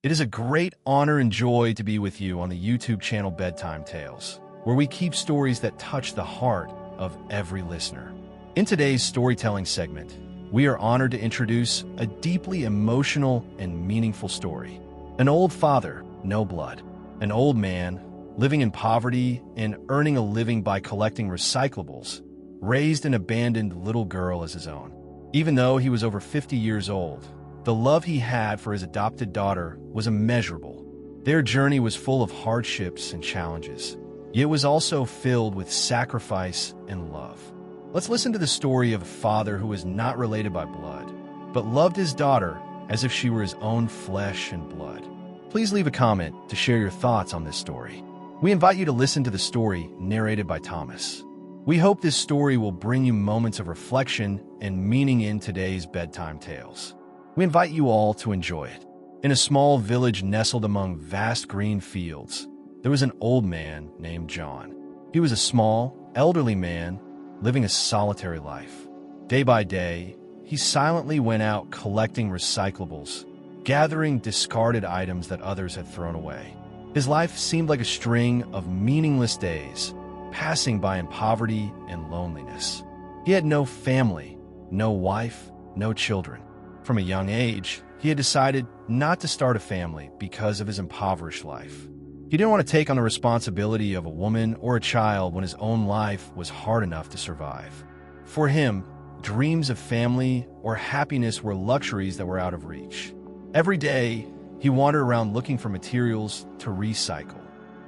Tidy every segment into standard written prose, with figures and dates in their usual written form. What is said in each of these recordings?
It is a great honor and joy to be with you on the YouTube channel Bedtime Tales, where we keep stories that touch the heart of every listener. In today's storytelling segment, we are honored to introduce a deeply emotional and meaningful story. An old father, no blood. An old man, living in poverty and earning a living by collecting recyclables, raised an abandoned little girl as his own. Even though he was over 50 years old, the love he had for his adopted daughter was immeasurable. Their journey was full of hardships and challenges, yet was also filled with sacrifice and love. Let's listen to the story of a father who was not related by blood, but loved his daughter as if she were his own flesh and blood. Please leave a comment to share your thoughts on this story. We invite you to listen to the story narrated by Thomas. We hope this story will bring you moments of reflection and meaning in today's bedtime tales. We invite you all to enjoy it. In a small village nestled among vast green fields, there was an old man named John. He was a small, elderly man living a solitary life. Day by day, he silently went out collecting recyclables, gathering discarded items that others had thrown away. His life seemed like a string of meaningless days, passing by in poverty and loneliness. He had no family, no wife, no children. From a young age, he had decided not to start a family because of his impoverished life. He didn't want to take on the responsibility of a woman or a child when his own life was hard enough to survive. For him, dreams of family or happiness were luxuries that were out of reach. Every day, he wandered around looking for materials to recycle.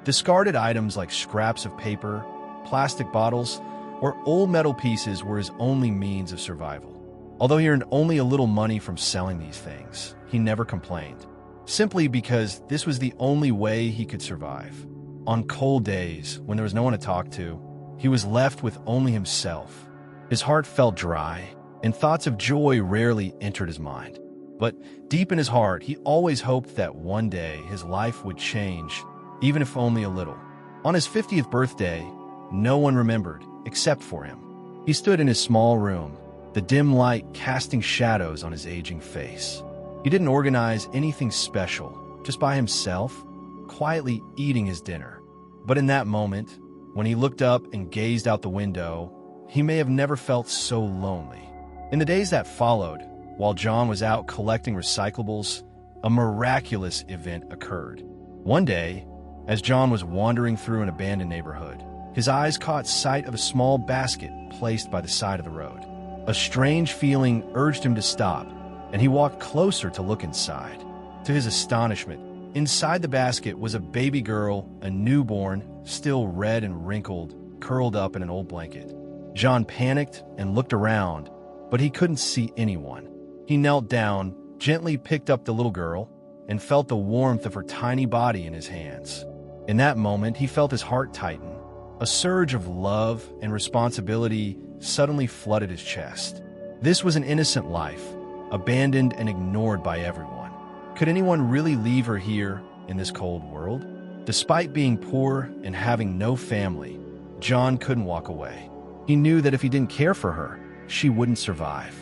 Discarded items like scraps of paper, plastic bottles, or old metal pieces were his only means of survival. Although he earned only a little money from selling these things, he never complained, simply because this was the only way he could survive. On cold days, when there was no one to talk to, he was left with only himself. His heart felt dry, and thoughts of joy rarely entered his mind. But deep in his heart, he always hoped that one day his life would change, even if only a little. On his 50th birthday, no one remembered except for him. He stood in his small room, the dim light casting shadows on his aging face. He didn't organize anything special, just by himself, quietly eating his dinner. But in that moment, when he looked up and gazed out the window, he may have never felt so lonely. In the days that followed, while John was out collecting recyclables, a miraculous event occurred. One day, as John was wandering through an abandoned neighborhood, his eyes caught sight of a small basket placed by the side of the road. A strange feeling urged him to stop, and he walked closer to look inside. To his astonishment, inside the basket was a baby girl, a newborn, still red and wrinkled, curled up in an old blanket. John panicked and looked around, but he couldn't see anyone. He knelt down, gently picked up the little girl, and felt the warmth of her tiny body in his hands. In that moment, he felt his heart tighten. A surge of love and responsibility suddenly flooded his chest. This was an innocent life, abandoned and ignored by everyone. Could anyone really leave her here in this cold world? Despite being poor and having no family, John couldn't walk away. He knew that if he didn't care for her, she wouldn't survive.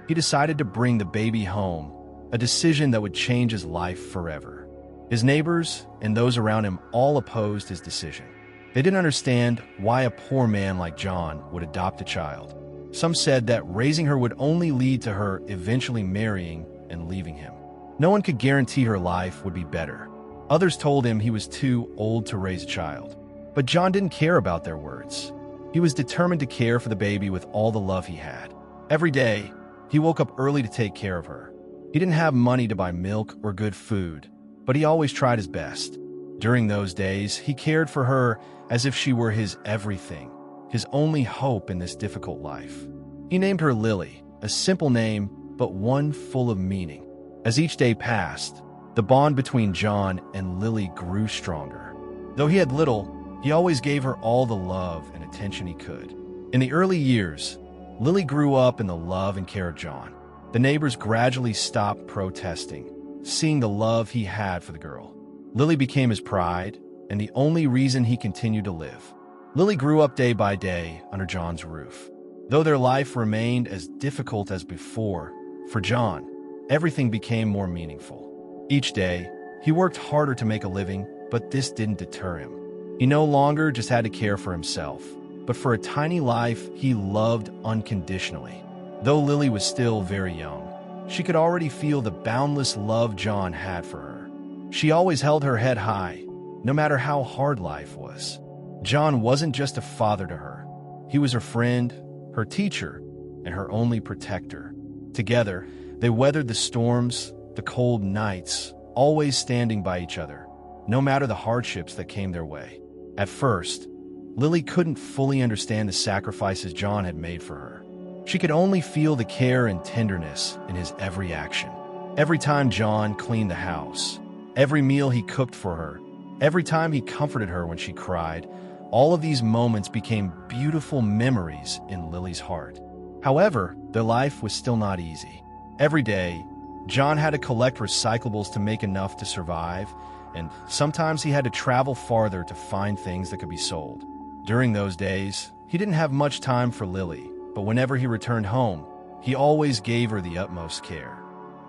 He decided to bring the baby home, a decision that would change his life forever. His neighbors and those around him all opposed his decision. They didn't understand why a poor man like John would adopt a child. Some said that raising her would only lead to her eventually marrying and leaving him. No one could guarantee her life would be better. Others told him he was too old to raise a child. But John didn't care about their words. He was determined to care for the baby with all the love he had. Every day, he woke up early to take care of her. He didn't have money to buy milk or good food, but he always tried his best. During those days, he cared for her as if she were his everything, his only hope in this difficult life. He named her Lily, a simple name, but one full of meaning. As each day passed, the bond between John and Lily grew stronger. Though he had little, he always gave her all the love and attention he could. In the early years, Lily grew up in the love and care of John. The neighbors gradually stopped protesting, seeing the love he had for the girl. Lily became his pride and the only reason he continued to live. Lily grew up day by day under John's roof. Though their life remained as difficult as before, for John, everything became more meaningful. Each day, He worked harder to make a living, but this didn't deter him. He no longer just had to care for himself, but for a tiny life he loved unconditionally. Though Lily was still very young, she could already feel the boundless love John had for her. She always held her head high, no matter how hard life was. John wasn't just a father to her. He was her friend, her teacher, and her only protector. Together, they weathered the storms, the cold nights, always standing by each other, no matter the hardships that came their way. At first, Lily couldn't fully understand the sacrifices John had made for her. She could only feel the care and tenderness in his every action. Every time John cleaned the house, every meal he cooked for her, every time he comforted her when she cried, all of these moments became beautiful memories in Lily's heart. However, their life was still not easy. Every day, John had to collect recyclables to make enough to survive, and sometimes he had to travel farther to find things that could be sold. During those days, he didn't have much time for Lily, but whenever he returned home, he always gave her the utmost care.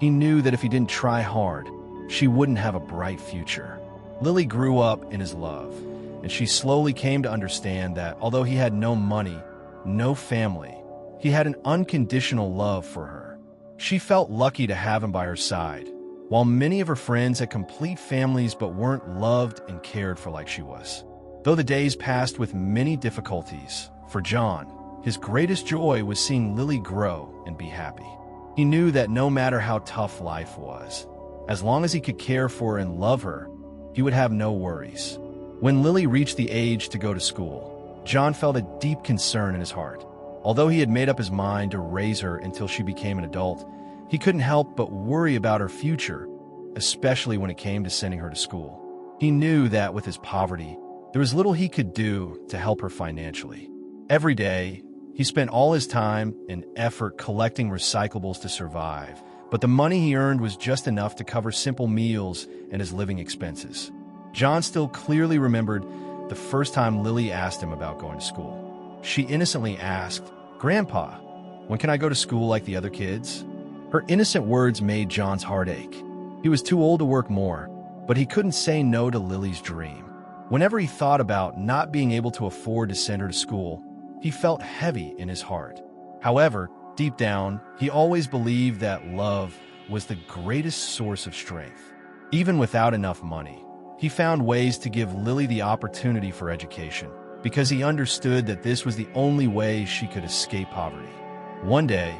He knew that if he didn't try hard, she wouldn't have a bright future. Lily grew up in his love, and she slowly came to understand that although he had no money, no family, he had an unconditional love for her. She felt lucky to have him by her side, while many of her friends had complete families but weren't loved and cared for like she was. Though the days passed with many difficulties, for John, his greatest joy was seeing Lily grow and be happy. He knew that no matter how tough life was, as long as he could care for and love her, he would have no worries. When Lily reached the age to go to school, John felt a deep concern in his heart. Although he had made up his mind to raise her until she became an adult, he couldn't help but worry about her future, especially when it came to sending her to school. He knew that with his poverty, there was little he could do to help her financially. Every day, he spent all his time and effort collecting recyclables to survive, but the money he earned was just enough to cover simple meals and his living expenses. John still clearly remembered the first time Lily asked him about going to school. She innocently asked, "Grandpa, when can I go to school like the other kids?" Her innocent words made John's heart ache. He was too old to work more, but he couldn't say no to Lily's dream. Whenever he thought about not being able to afford to send her to school, he felt heavy in his heart. However, deep down, he always believed that love was the greatest source of strength. Even without enough money, he found ways to give Lily the opportunity for education, because he understood that this was the only way she could escape poverty. One day,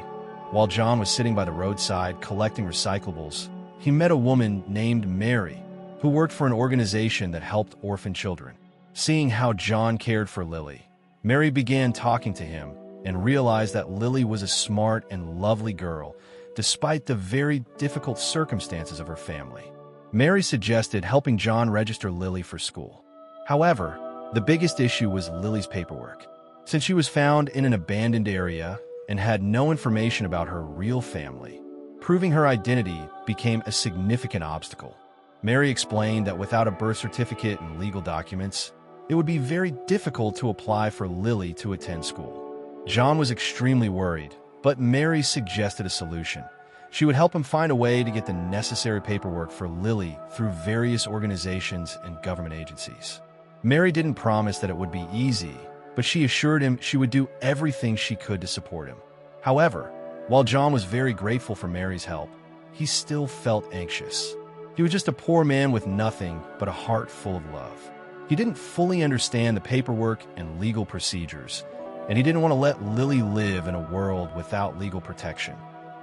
while John was sitting by the roadside collecting recyclables, he met a woman named Mary, who worked for an organization that helped orphan children. Seeing how John cared for Lily, Mary began talking to him and realized that Lily was a smart and lovely girl, despite the very difficult circumstances of her family. Mary suggested helping John register Lily for school. However, the biggest issue was Lily's paperwork. Since she was found in an abandoned area and had no information about her real family, proving her identity became a significant obstacle. Mary explained that without a birth certificate and legal documents, it would be very difficult to apply for Lily to attend school. John was extremely worried, but Mary suggested a solution. She would help him find a way to get the necessary paperwork for Lily through various organizations and government agencies. Mary didn't promise that it would be easy, but she assured him she would do everything she could to support him. However, while John was very grateful for Mary's help, he still felt anxious. He was just a poor man with nothing but a heart full of love. He didn't fully understand the paperwork and legal procedures, and he didn't want to let Lily live in a world without legal protection.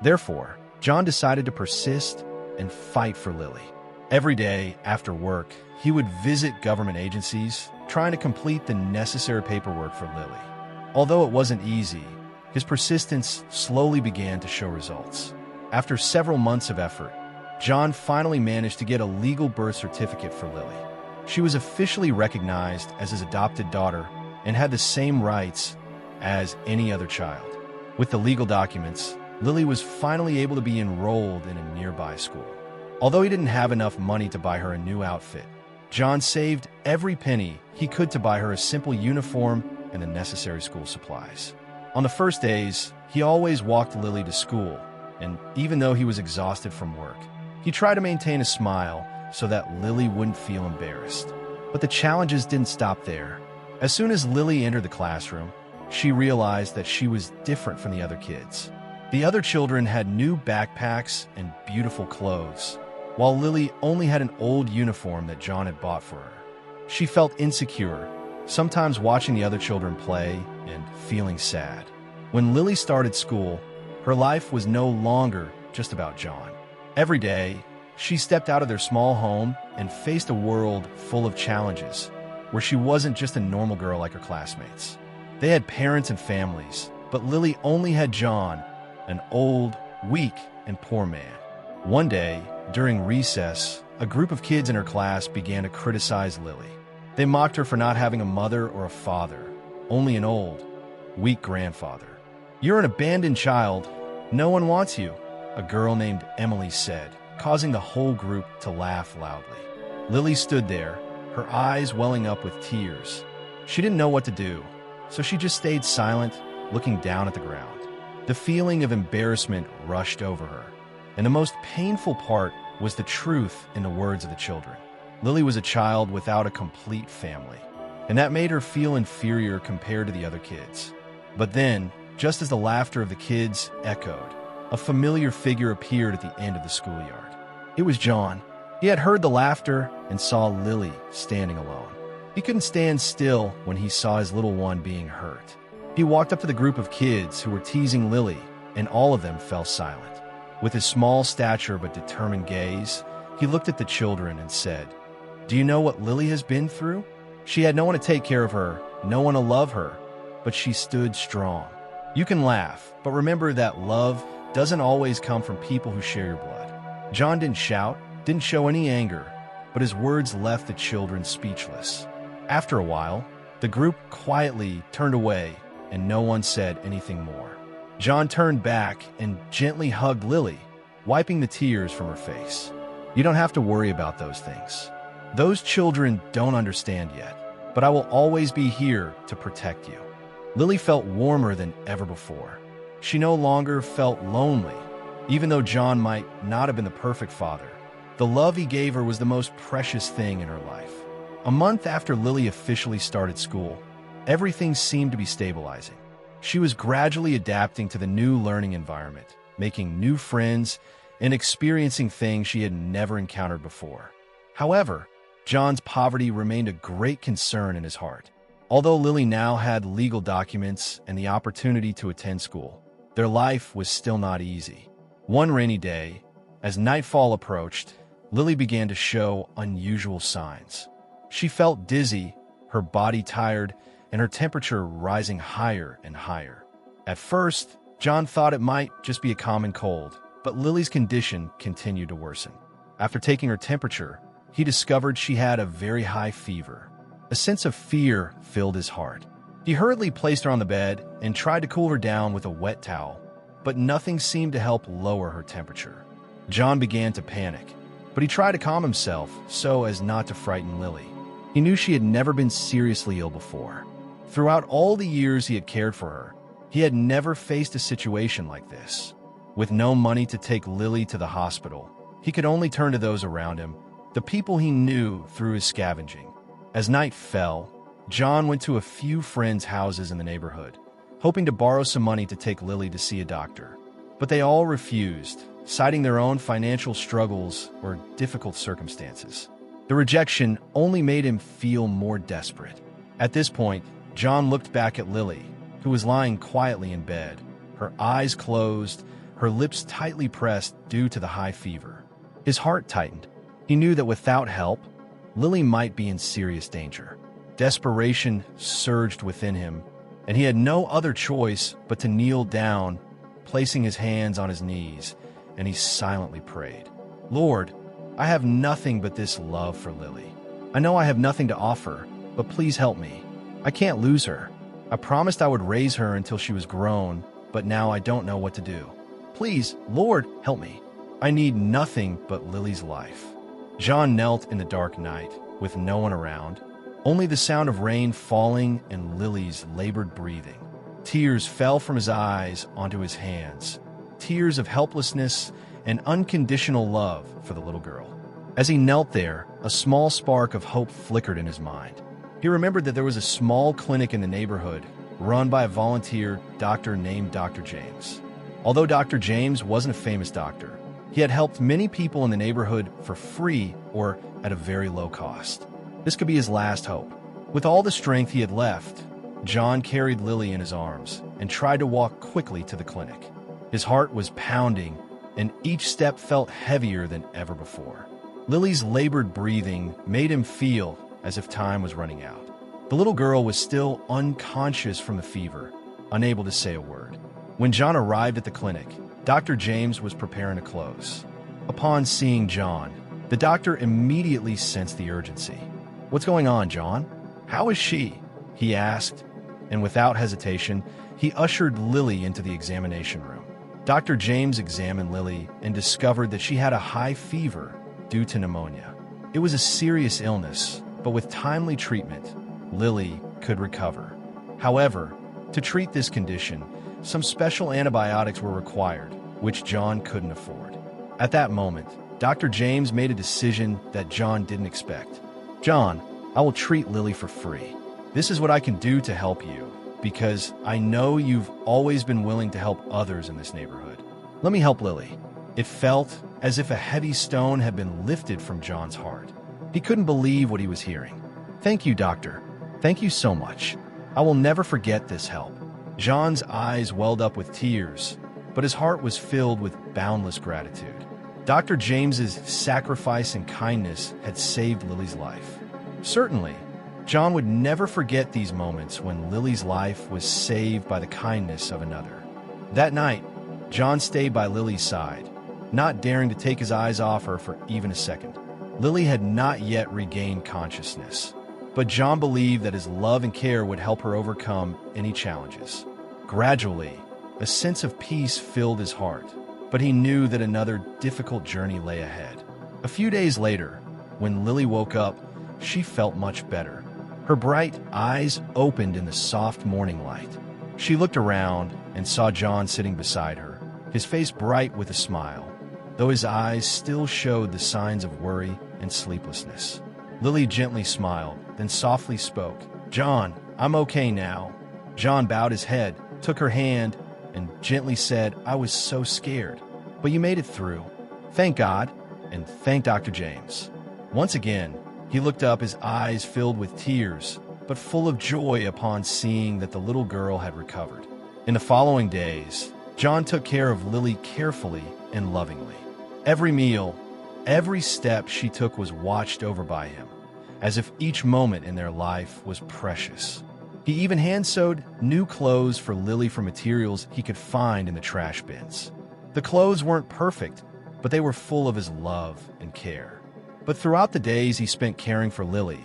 Therefore, John decided to persist and fight for Lily. Every day after work, he would visit government agencies, trying to complete the necessary paperwork for Lily. Although it wasn't easy, his persistence slowly began to show results. After several months of effort, John finally managed to get a legal birth certificate for Lily. She was officially recognized as his adopted daughter and had the same rights as any other child. With the legal documents, Lily was finally able to be enrolled in a nearby school. Although he didn't have enough money to buy her a new outfit, John saved every penny he could to buy her a simple uniform and the necessary school supplies. On the first days, he always walked Lily to school, and even though he was exhausted from work, he tried to maintain a smile so that Lily wouldn't feel embarrassed. But the challenges didn't stop there. As soon as Lily entered the classroom, she realized that she was different from the other kids. The other children had new backpacks and beautiful clothes, while Lily only had an old uniform that John had bought for her. She felt insecure, sometimes watching the other children play and feeling sad. When Lily started school, her life was no longer just about John. Every day, she stepped out of their small home and faced a world full of challenges, where she wasn't just a normal girl like her classmates. They had parents and families, but Lily only had John, an old, weak, and poor man. One day, during recess, a group of kids in her class began to criticize Lily. They mocked her for not having a mother or a father, only an old, weak grandfather. "You're an abandoned child. No one wants you," a girl named Emily said, causing the whole group to laugh loudly. Lily stood there, her eyes welling up with tears. She didn't know what to do, so she just stayed silent, looking down at the ground. The feeling of embarrassment rushed over her, and the most painful part was the truth in the words of the children. Lily was a child without a complete family, and that made her feel inferior compared to the other kids. But then, just as the laughter of the kids echoed, a familiar figure appeared at the end of the schoolyard. It was John. He had heard the laughter and saw Lily standing alone. He couldn't stand still when he saw his little one being hurt. He walked up to the group of kids who were teasing Lily, and all of them fell silent. With his small stature but determined gaze, he looked at the children and said, "Do you know what Lily has been through? She had no one to take care of her, no one to love her, but she stood strong. You can laugh, but remember that love doesn't always come from people who share your blood." John didn't shout, didn't show any anger, but his words left the children speechless. After a while, the group quietly turned away, and no one said anything more. John turned back and gently hugged Lily, wiping the tears from her face. "You don't have to worry about those things. Those children don't understand yet, but I will always be here to protect you." Lily felt warmer than ever before. She no longer felt lonely, even though John might not have been the perfect father. The love he gave her was the most precious thing in her life. A month after Lily officially started school, everything seemed to be stabilizing. She was gradually adapting to the new learning environment, making new friends, and experiencing things she had never encountered before. However, John's poverty remained a great concern in his heart. Although Lily now had legal documents and the opportunity to attend school, their life was still not easy. One rainy day, as nightfall approached, Lily began to show unusual signs. She felt dizzy, her body tired, and her temperature rising higher and higher. At first, John thought it might just be a common cold, but Lily's condition continued to worsen. After taking her temperature, he discovered she had a very high fever. A sense of fear filled his heart. He hurriedly placed her on the bed and tried to cool her down with a wet towel, but nothing seemed to help lower her temperature. John began to panic, but he tried to calm himself so as not to frighten Lily. He knew she had never been seriously ill before. Throughout all the years he had cared for her, he had never faced a situation like this. With no money to take Lily to the hospital, he could only turn to those around him, the people he knew through his scavenging. As night fell, John went to a few friends' houses in the neighborhood, hoping to borrow some money to take Lily to see a doctor. But they all refused, citing their own financial struggles or difficult circumstances. The rejection only made him feel more desperate. At this point, John looked back at Lily, who was lying quietly in bed, her eyes closed, her lips tightly pressed due to the high fever. His heart tightened. He knew that without help, Lily might be in serious danger. Desperation surged within him, and he had no other choice but to kneel down, placing his hands on his knees, and he silently prayed, "Lord, I have nothing but this love for Lily. I know I have nothing to offer, but please help me. I can't lose her. I promised I would raise her until she was grown, but now I don't know what to do. Please, Lord, help me. I need nothing but Lily's life." John knelt in the dark night, with no one around, only the sound of rain falling and Lily's labored breathing. Tears fell from his eyes onto his hands, tears of helplessness and unconditional love for the little girl. As he knelt there, a small spark of hope flickered in his mind. He remembered that there was a small clinic in the neighborhood, run by a volunteer doctor named Dr. James. Although Dr. James wasn't a famous doctor, he had helped many people in the neighborhood for free or at a very low cost. This could be his last hope. With all the strength he had left, John carried Lily in his arms and tried to walk quickly to the clinic. His heart was pounding, and each step felt heavier than ever before. Lily's labored breathing made him feel as if time was running out. The little girl was still unconscious from the fever, unable to say a word. When John arrived at the clinic, Dr. James was preparing to close. Upon seeing John, the doctor immediately sensed the urgency. "What's going on, John? How is she?" he asked, and without hesitation, he ushered Lily into the examination room. Dr. James examined Lily and discovered that she had a high fever due to pneumonia. It was a serious illness, but with timely treatment, Lily could recover. However, to treat this condition, some special antibiotics were required, which John couldn't afford. At that moment, Dr. James made a decision that John didn't expect. "John, I will treat Lily for free. This is what I can do to help you, because I know you've always been willing to help others in this neighborhood. Let me help Lily." It felt as if a heavy stone had been lifted from John's heart. He couldn't believe what he was hearing. "Thank you, doctor. Thank you so much. I will never forget this help." John's eyes welled up with tears, but his heart was filled with boundless gratitude. Dr. James's sacrifice and kindness had saved Lily's life. Certainly, John would never forget these moments when Lily's life was saved by the kindness of another. That night, John stayed by Lily's side, not daring to take his eyes off her for even a second. Lily had not yet regained consciousness, but John believed that his love and care would help her overcome any challenges. Gradually, a sense of peace filled his heart, but he knew that another difficult journey lay ahead. A few days later, when Lily woke up, she felt much better. Her bright eyes opened in the soft morning light. She looked around and saw John sitting beside her, his face bright with a smile, though his eyes still showed the signs of worry and sleeplessness. Lily gently smiled, then softly spoke. "John, I'm okay now." John bowed his head, took her hand, and gently said, "I was so scared, but you made it through. Thank God, and thank Dr. James." Once again, he looked up, his eyes filled with tears, but full of joy upon seeing that the little girl had recovered. In the following days, John took care of Lily carefully and lovingly. Every meal, every step she took was watched over by him, as if each moment in their life was precious. He even hand-sewed new clothes for Lily from materials he could find in the trash bins. The clothes weren't perfect, but they were full of his love and care. But throughout the days he spent caring for Lily,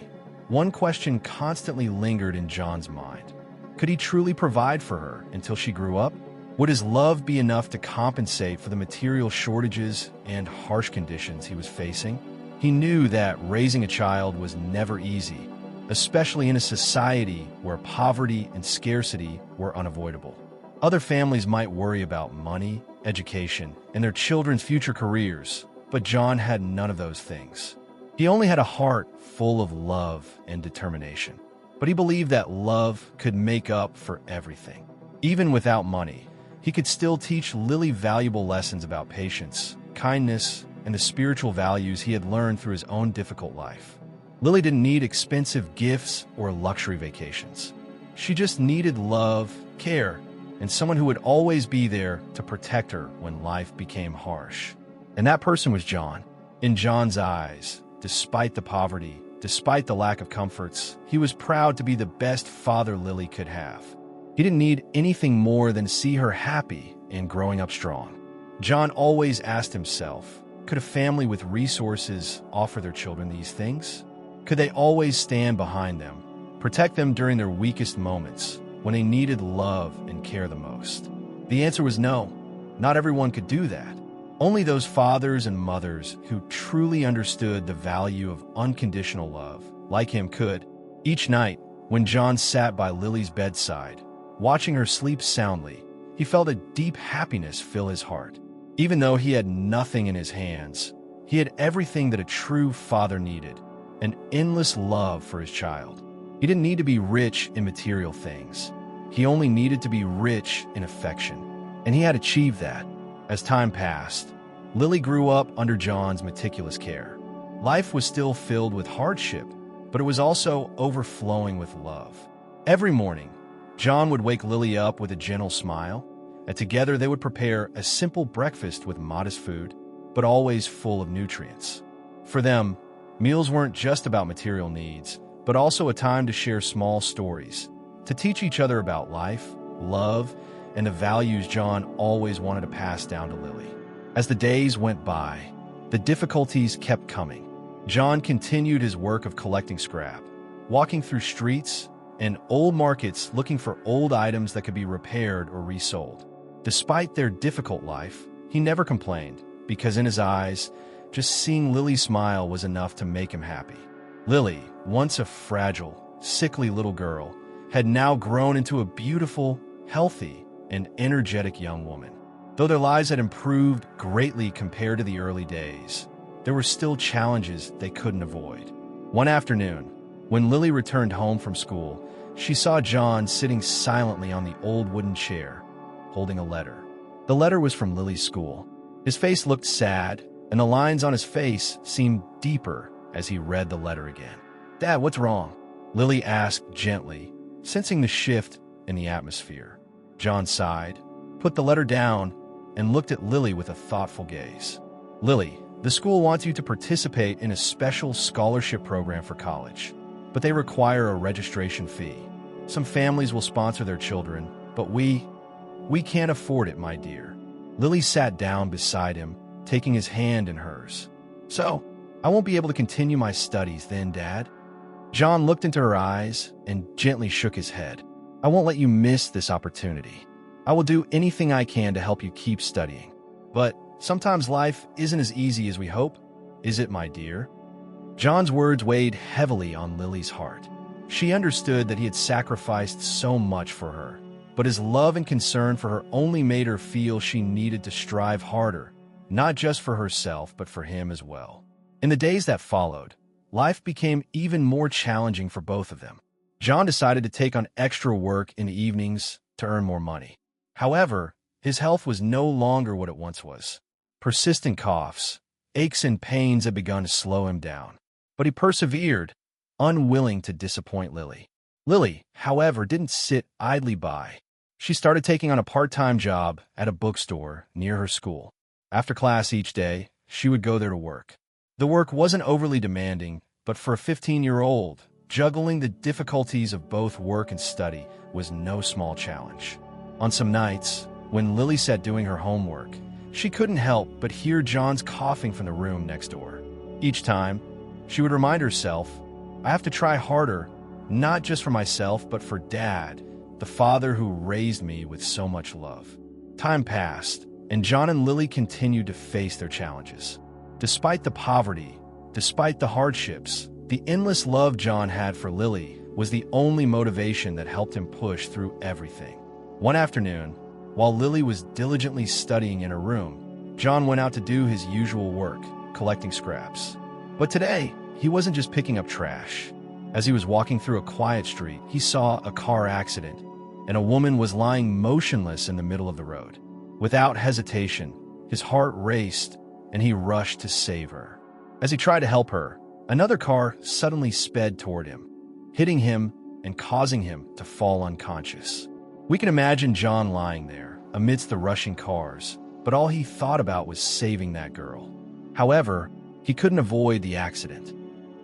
one question constantly lingered in John's mind. Could he truly provide for her until she grew up? Would his love be enough to compensate for the material shortages and harsh conditions he was facing? He knew that raising a child was never easy, especially in a society where poverty and scarcity were unavoidable. Other families might worry about money, education, and their children's future careers, but John had none of those things. He only had a heart full of love and determination. But he believed that love could make up for everything. Even without money, he could still teach Lily valuable lessons about patience, kindness, and the spiritual values he had learned through his own difficult life. Lily didn't need expensive gifts or luxury vacations. She just needed love, care, and someone who would always be there to protect her when life became harsh. And that person was John. In John's eyes, despite the poverty, despite the lack of comforts, he was proud to be the best father Lily could have. He didn't need anything more than to see her happy and growing up strong. John always asked himself, could a family with resources offer their children these things? Could they always stand behind them, protect them during their weakest moments, when they needed love and care the most? The answer was no. Not everyone could do that. Only those fathers and mothers who truly understood the value of unconditional love, like him, could. Each night, when John sat by Lily's bedside, watching her sleep soundly, he felt a deep happiness fill his heart. Even though he had nothing in his hands, He had everything that a true father needed, an endless love for his child. He didn't need to be rich in material things. He only needed to be rich in affection, and he had achieved that. As time passed, Lily grew up under John's meticulous care. Life was still filled with hardship, but it was also overflowing with love. Every morning, John would wake Lily up with a gentle smile, and together they would prepare a simple breakfast with modest food, but always full of nutrients. For them, meals weren't just about material needs, but also a time to share small stories, to teach each other about life, love, and the values John always wanted to pass down to Lily. As the days went by, the difficulties kept coming. John continued his work of collecting scrap, walking through streets and old markets looking for old items that could be repaired or resold. Despite their difficult life, he never complained, because in his eyes, just seeing Lily smile was enough to make him happy. Lily, once a fragile, sickly little girl, had now grown into a beautiful, healthy, and energetic young woman. Though their lives had improved greatly compared to the early days, there were still challenges they couldn't avoid. One afternoon, when Lily returned home from school, she saw John sitting silently on the old wooden chair, holding a letter. The letter was from Lily's school. His face looked sad, and the lines on his face seemed deeper as he read the letter again. "Dad, what's wrong?" Lily asked gently, sensing the shift in the atmosphere. John sighed, put the letter down, and looked at Lily with a thoughtful gaze. "Lily, the school wants you to participate in a special scholarship program for college, but they require a registration fee. Some families will sponsor their children, but we can't afford it, my dear." Lily sat down beside him, taking his hand in hers. "So, I won't be able to continue my studies then, Dad?" John looked into her eyes and gently shook his head. "I won't let you miss this opportunity. I will do anything I can to help you keep studying. But sometimes life isn't as easy as we hope, is it, my dear?" John's words weighed heavily on Lily's heart. She understood that he had sacrificed so much for her, but his love and concern for her only made her feel she needed to strive harder, not just for herself, but for him as well. In the days that followed, life became even more challenging for both of them. John decided to take on extra work in the evenings to earn more money. However, his health was no longer what it once was. Persistent coughs, aches and pains had begun to slow him down. But he persevered, unwilling to disappoint Lily. Lily, however, didn't sit idly by. She started taking on a part-time job at a bookstore near her school. After class each day, she would go there to work. The work wasn't overly demanding, but for a 15-year-old, juggling the difficulties of both work and study was no small challenge. On some nights, when Lily sat doing her homework, she couldn't help but hear John's coughing from the room next door. Each time, she would remind herself, "I have to try harder, not just for myself, but for Dad, the father who raised me with so much love." Time passed, and John and Lily continued to face their challenges. Despite the poverty, despite the hardships, the endless love John had for Lily was the only motivation that helped him push through everything. One afternoon, while Lily was diligently studying in her room, John went out to do his usual work, collecting scraps. But today, he wasn't just picking up trash. As he was walking through a quiet street, he saw a car accident, and a woman was lying motionless in the middle of the road. Without hesitation, his heart raced, and he rushed to save her. As he tried to help her, another car suddenly sped toward him, hitting him and causing him to fall unconscious. We can imagine John lying there, amidst the rushing cars, but all he thought about was saving that girl. However, he couldn't avoid the accident.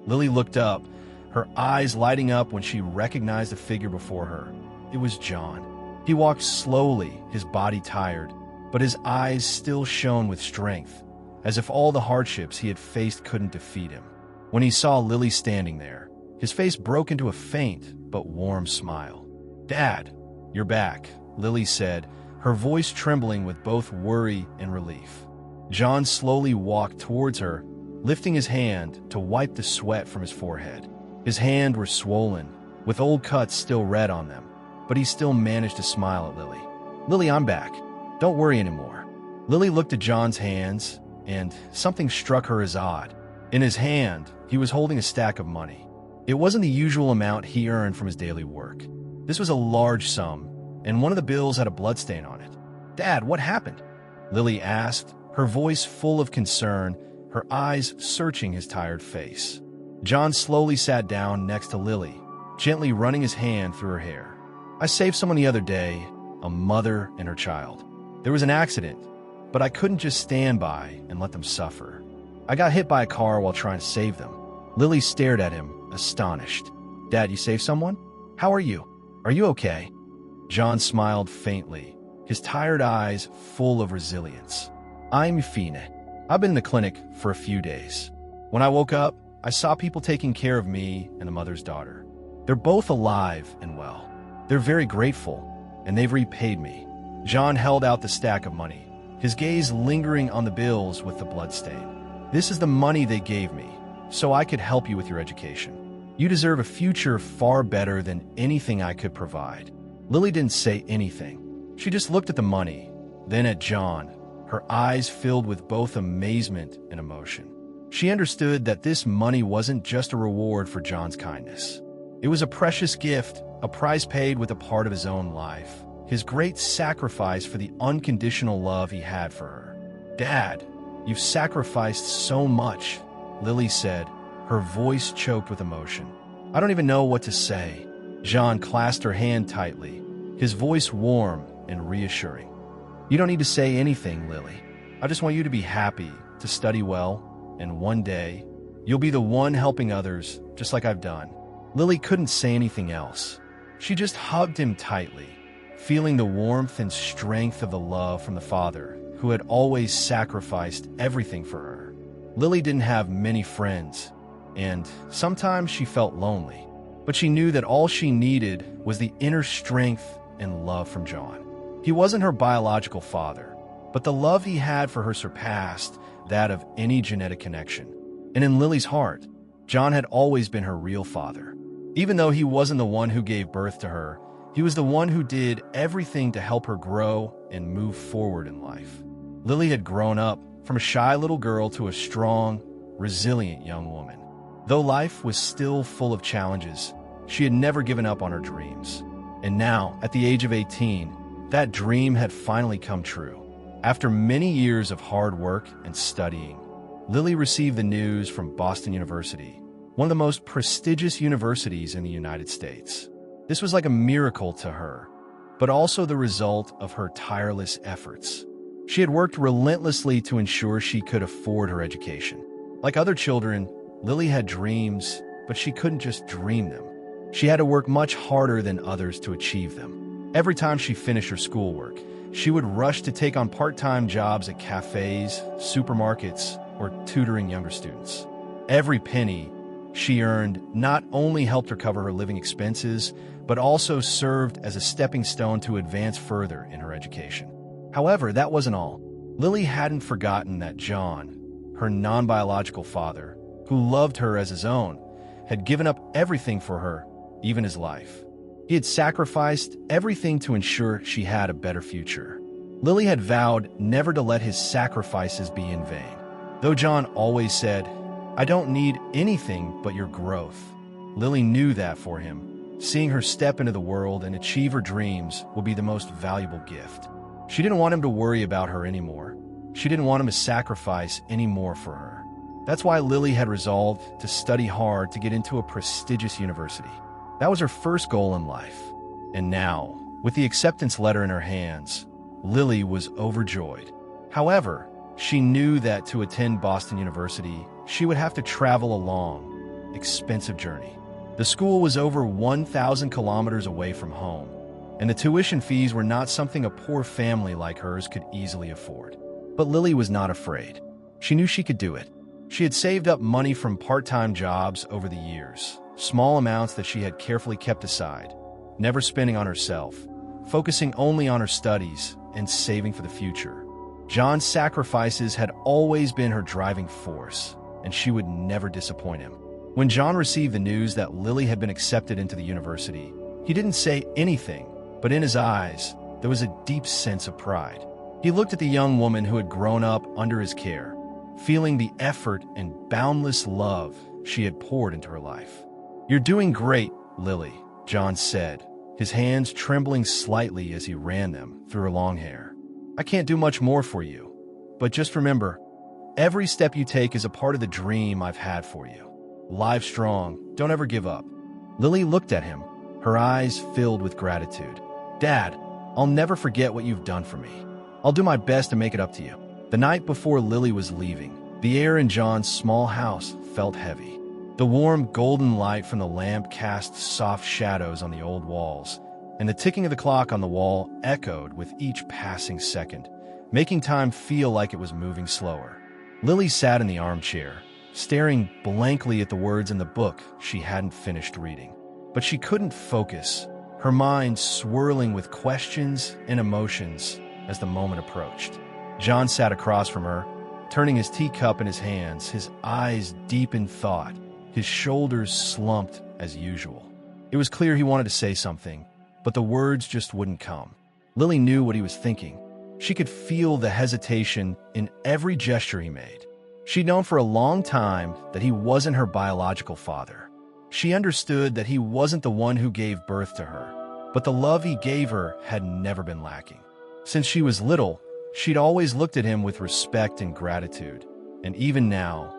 Lily looked up, her eyes lighting up when she recognized the figure before her. It was John. He walked slowly, his body tired, but his eyes still shone with strength, as if all the hardships he had faced couldn't defeat him. When he saw Lily standing there, his face broke into a faint but warm smile. "Dad, you're back," Lily said, her voice trembling with both worry and relief. John slowly walked towards her, lifting his hand to wipe the sweat from his forehead. His hands were swollen, with old cuts still red on them, but he still managed to smile at Lily. "Lily, I'm back. Don't worry anymore." Lily looked at John's hands, and something struck her as odd. In his hand, he was holding a stack of money. It wasn't the usual amount he earned from his daily work. This was a large sum, and one of the bills had a bloodstain on it. "Dad, what happened?" Lily asked, her voice full of concern, her eyes searching his tired face. John slowly sat down next to Lily, gently running his hand through her hair. "I saved someone the other day, a mother and her child. There was an accident, but I couldn't just stand by and let them suffer. I got hit by a car while trying to save them." Lily stared at him, astonished. "Dad, you saved someone? How are you? Are you okay?" John smiled faintly, his tired eyes full of resilience. "I'm fine. I've been in the clinic for a few days. When I woke up, I saw people taking care of me and a mother's daughter. They're both alive and well. They're very grateful, and they've repaid me." John held out the stack of money, his gaze lingering on the bills with the bloodstain. "This is the money they gave me, so I could help you with your education. You deserve a future far better than anything I could provide." Lily didn't say anything. She just looked at the money, then at John, her eyes filled with both amazement and emotion. She understood that this money wasn't just a reward for John's kindness. It was a precious gift, a price paid with a part of his own life, his great sacrifice for the unconditional love he had for her. "Dad, you've sacrificed so much," Lily said, her voice choked with emotion. "I don't even know what to say." John clasped her hand tightly, his voice warm and reassuring. "You don't need to say anything, Lily. I just want you to be happy, to study well, and one day, you'll be the one helping others, just like I've done." Lily couldn't say anything else. She just hugged him tightly, feeling the warmth and strength of the love from the father who had always sacrificed everything for her. Lily didn't have many friends, and sometimes she felt lonely, but she knew that all she needed was the inner strength and love from John. He wasn't her biological father, but the love he had for her surpassed that of any genetic connection. And in Lily's heart, John had always been her real father. Even though he wasn't the one who gave birth to her, he was the one who did everything to help her grow and move forward in life. Lily had grown up from a shy little girl to a strong, resilient young woman. Though life was still full of challenges, she had never given up on her dreams. And now, at the age of 18, that dream had finally come true. After many years of hard work and studying, Lily received the news from Boston University, one of the most prestigious universities in the United States. This was like a miracle to her, but also the result of her tireless efforts. She had worked relentlessly to ensure she could afford her education. Like other children, Lily had dreams, but she couldn't just dream them. She had to work much harder than others to achieve them. Every time she finished her schoolwork, she would rush to take on part-time jobs at cafes, supermarkets, or tutoring younger students. Every penny she earned not only helped her cover her living expenses, but also served as a stepping stone to advance further in her education. However, that wasn't all. Lily hadn't forgotten that John, her non-biological father, who loved her as his own, had given up everything for her, even his life. He had sacrificed everything to ensure she had a better future. Lily had vowed never to let his sacrifices be in vain. Though John always said, "I don't need anything but your growth," Lily knew that for him, seeing her step into the world and achieve her dreams will be the most valuable gift. She didn't want him to worry about her anymore. She didn't want him to sacrifice any more for her. That's why Lily had resolved to study hard to get into a prestigious university. That was her first goal in life. And now, with the acceptance letter in her hands, Lily was overjoyed. However, she knew that to attend Boston University, she would have to travel a long, expensive journey. The school was over 1,000 kilometers away from home, and the tuition fees were not something a poor family like hers could easily afford. But Lily was not afraid. She knew she could do it. She had saved up money from part-time jobs over the years, small amounts that she had carefully kept aside, never spending on herself, focusing only on her studies and saving for the future. John's sacrifices had always been her driving force, and she would never disappoint him. When John received the news that Lily had been accepted into the university, he didn't say anything, but in his eyes, there was a deep sense of pride. He looked at the young woman who had grown up under his care, feeling the effort and boundless love she had poured into her life. "You're doing great, Lily," John said, his hands trembling slightly as he ran them through her long hair. "I can't do much more for you, but just remember, every step you take is a part of the dream I've had for you. Live strong, don't ever give up." Lily looked at him, her eyes filled with gratitude. "Dad, I'll never forget what you've done for me. I'll do my best to make it up to you." The night before Lily was leaving, the air in John's small house felt heavy. The warm golden light from the lamp cast soft shadows on the old walls, and the ticking of the clock on the wall echoed with each passing second, making time feel like it was moving slower. Lily sat in the armchair, staring blankly at the words in the book she hadn't finished reading. But she couldn't focus, her mind swirling with questions and emotions as the moment approached. John sat across from her, turning his teacup in his hands, his eyes deep in thought, his shoulders slumped as usual. It was clear he wanted to say something, but the words just wouldn't come. Lily knew what he was thinking. She could feel the hesitation in every gesture he made. She'd known for a long time that he wasn't her biological father. She understood that he wasn't the one who gave birth to her, but the love he gave her had never been lacking. Since she was little, she'd always looked at him with respect and gratitude, and even now,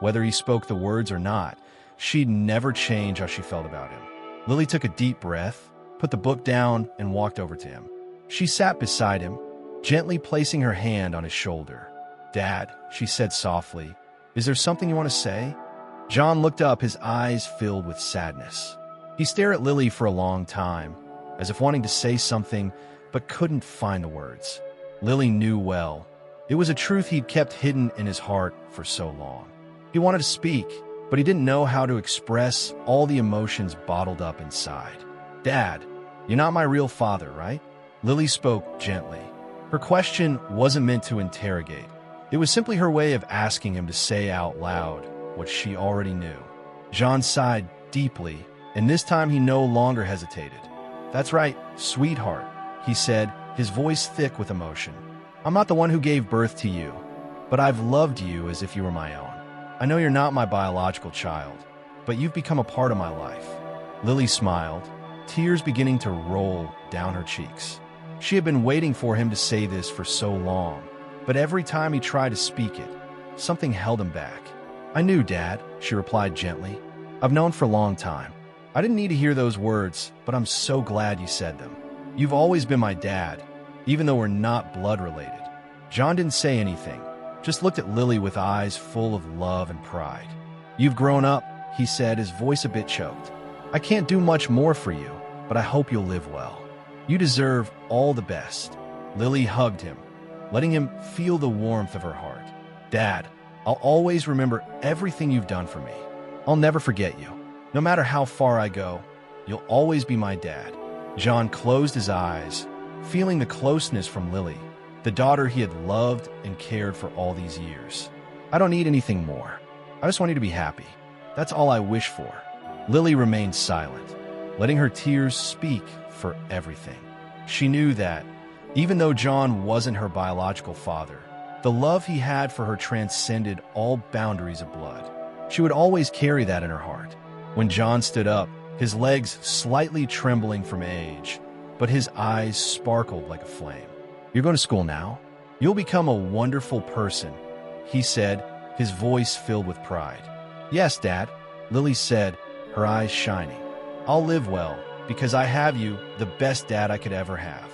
whether he spoke the words or not, she'd never change how she felt about him. Lily took a deep breath, put the book down, and walked over to him. She sat beside him, gently placing her hand on his shoulder. "Dad," she said softly, "is there something you want to say?" John looked up, his eyes filled with sadness. He stared at Lily for a long time, as if wanting to say something, but couldn't find the words. Lily knew well. It was a truth he'd kept hidden in his heart for so long. He wanted to speak, but he didn't know how to express all the emotions bottled up inside. "Dad, you're not my real father, right?" Lily spoke gently. Her question wasn't meant to interrogate. It was simply her way of asking him to say out loud what she already knew. John sighed deeply, and this time he no longer hesitated. "That's right, sweetheart," he said, his voice thick with emotion. "I'm not the one who gave birth to you, but I've loved you as if you were my own. I know you're not my biological child, but you've become a part of my life." Lily smiled, tears beginning to roll down her cheeks. She had been waiting for him to say this for so long, but every time he tried to speak it, something held him back. "I knew, Dad," she replied gently. "I've known for a long time. I didn't need to hear those words, but I'm so glad you said them. You've always been my dad, even though we're not blood-related." John didn't say anything, just looked at Lily with eyes full of love and pride. "You've grown up," he said, his voice a bit choked. "I can't do much more for you, but I hope you'll live well. You deserve all the best." Lily hugged him, letting him feel the warmth of her heart. "Dad, I'll always remember everything you've done for me. I'll never forget you. No matter how far I go, you'll always be my dad." John closed his eyes, feeling the closeness from Lily, the daughter he had loved and cared for all these years. "I don't need anything more. I just want you to be happy. That's all I wish for." Lily remained silent, letting her tears speak for everything. She knew that, even though John wasn't her biological father, the love he had for her transcended all boundaries of blood. She would always carry that in her heart. When John stood up, his legs slightly trembling from age, but his eyes sparkled like a flame. "You're going to school now? You'll become a wonderful person," he said, his voice filled with pride. "Yes, Dad," Lily said, her eyes shining. "I'll live well, because I have you, the best dad I could ever have."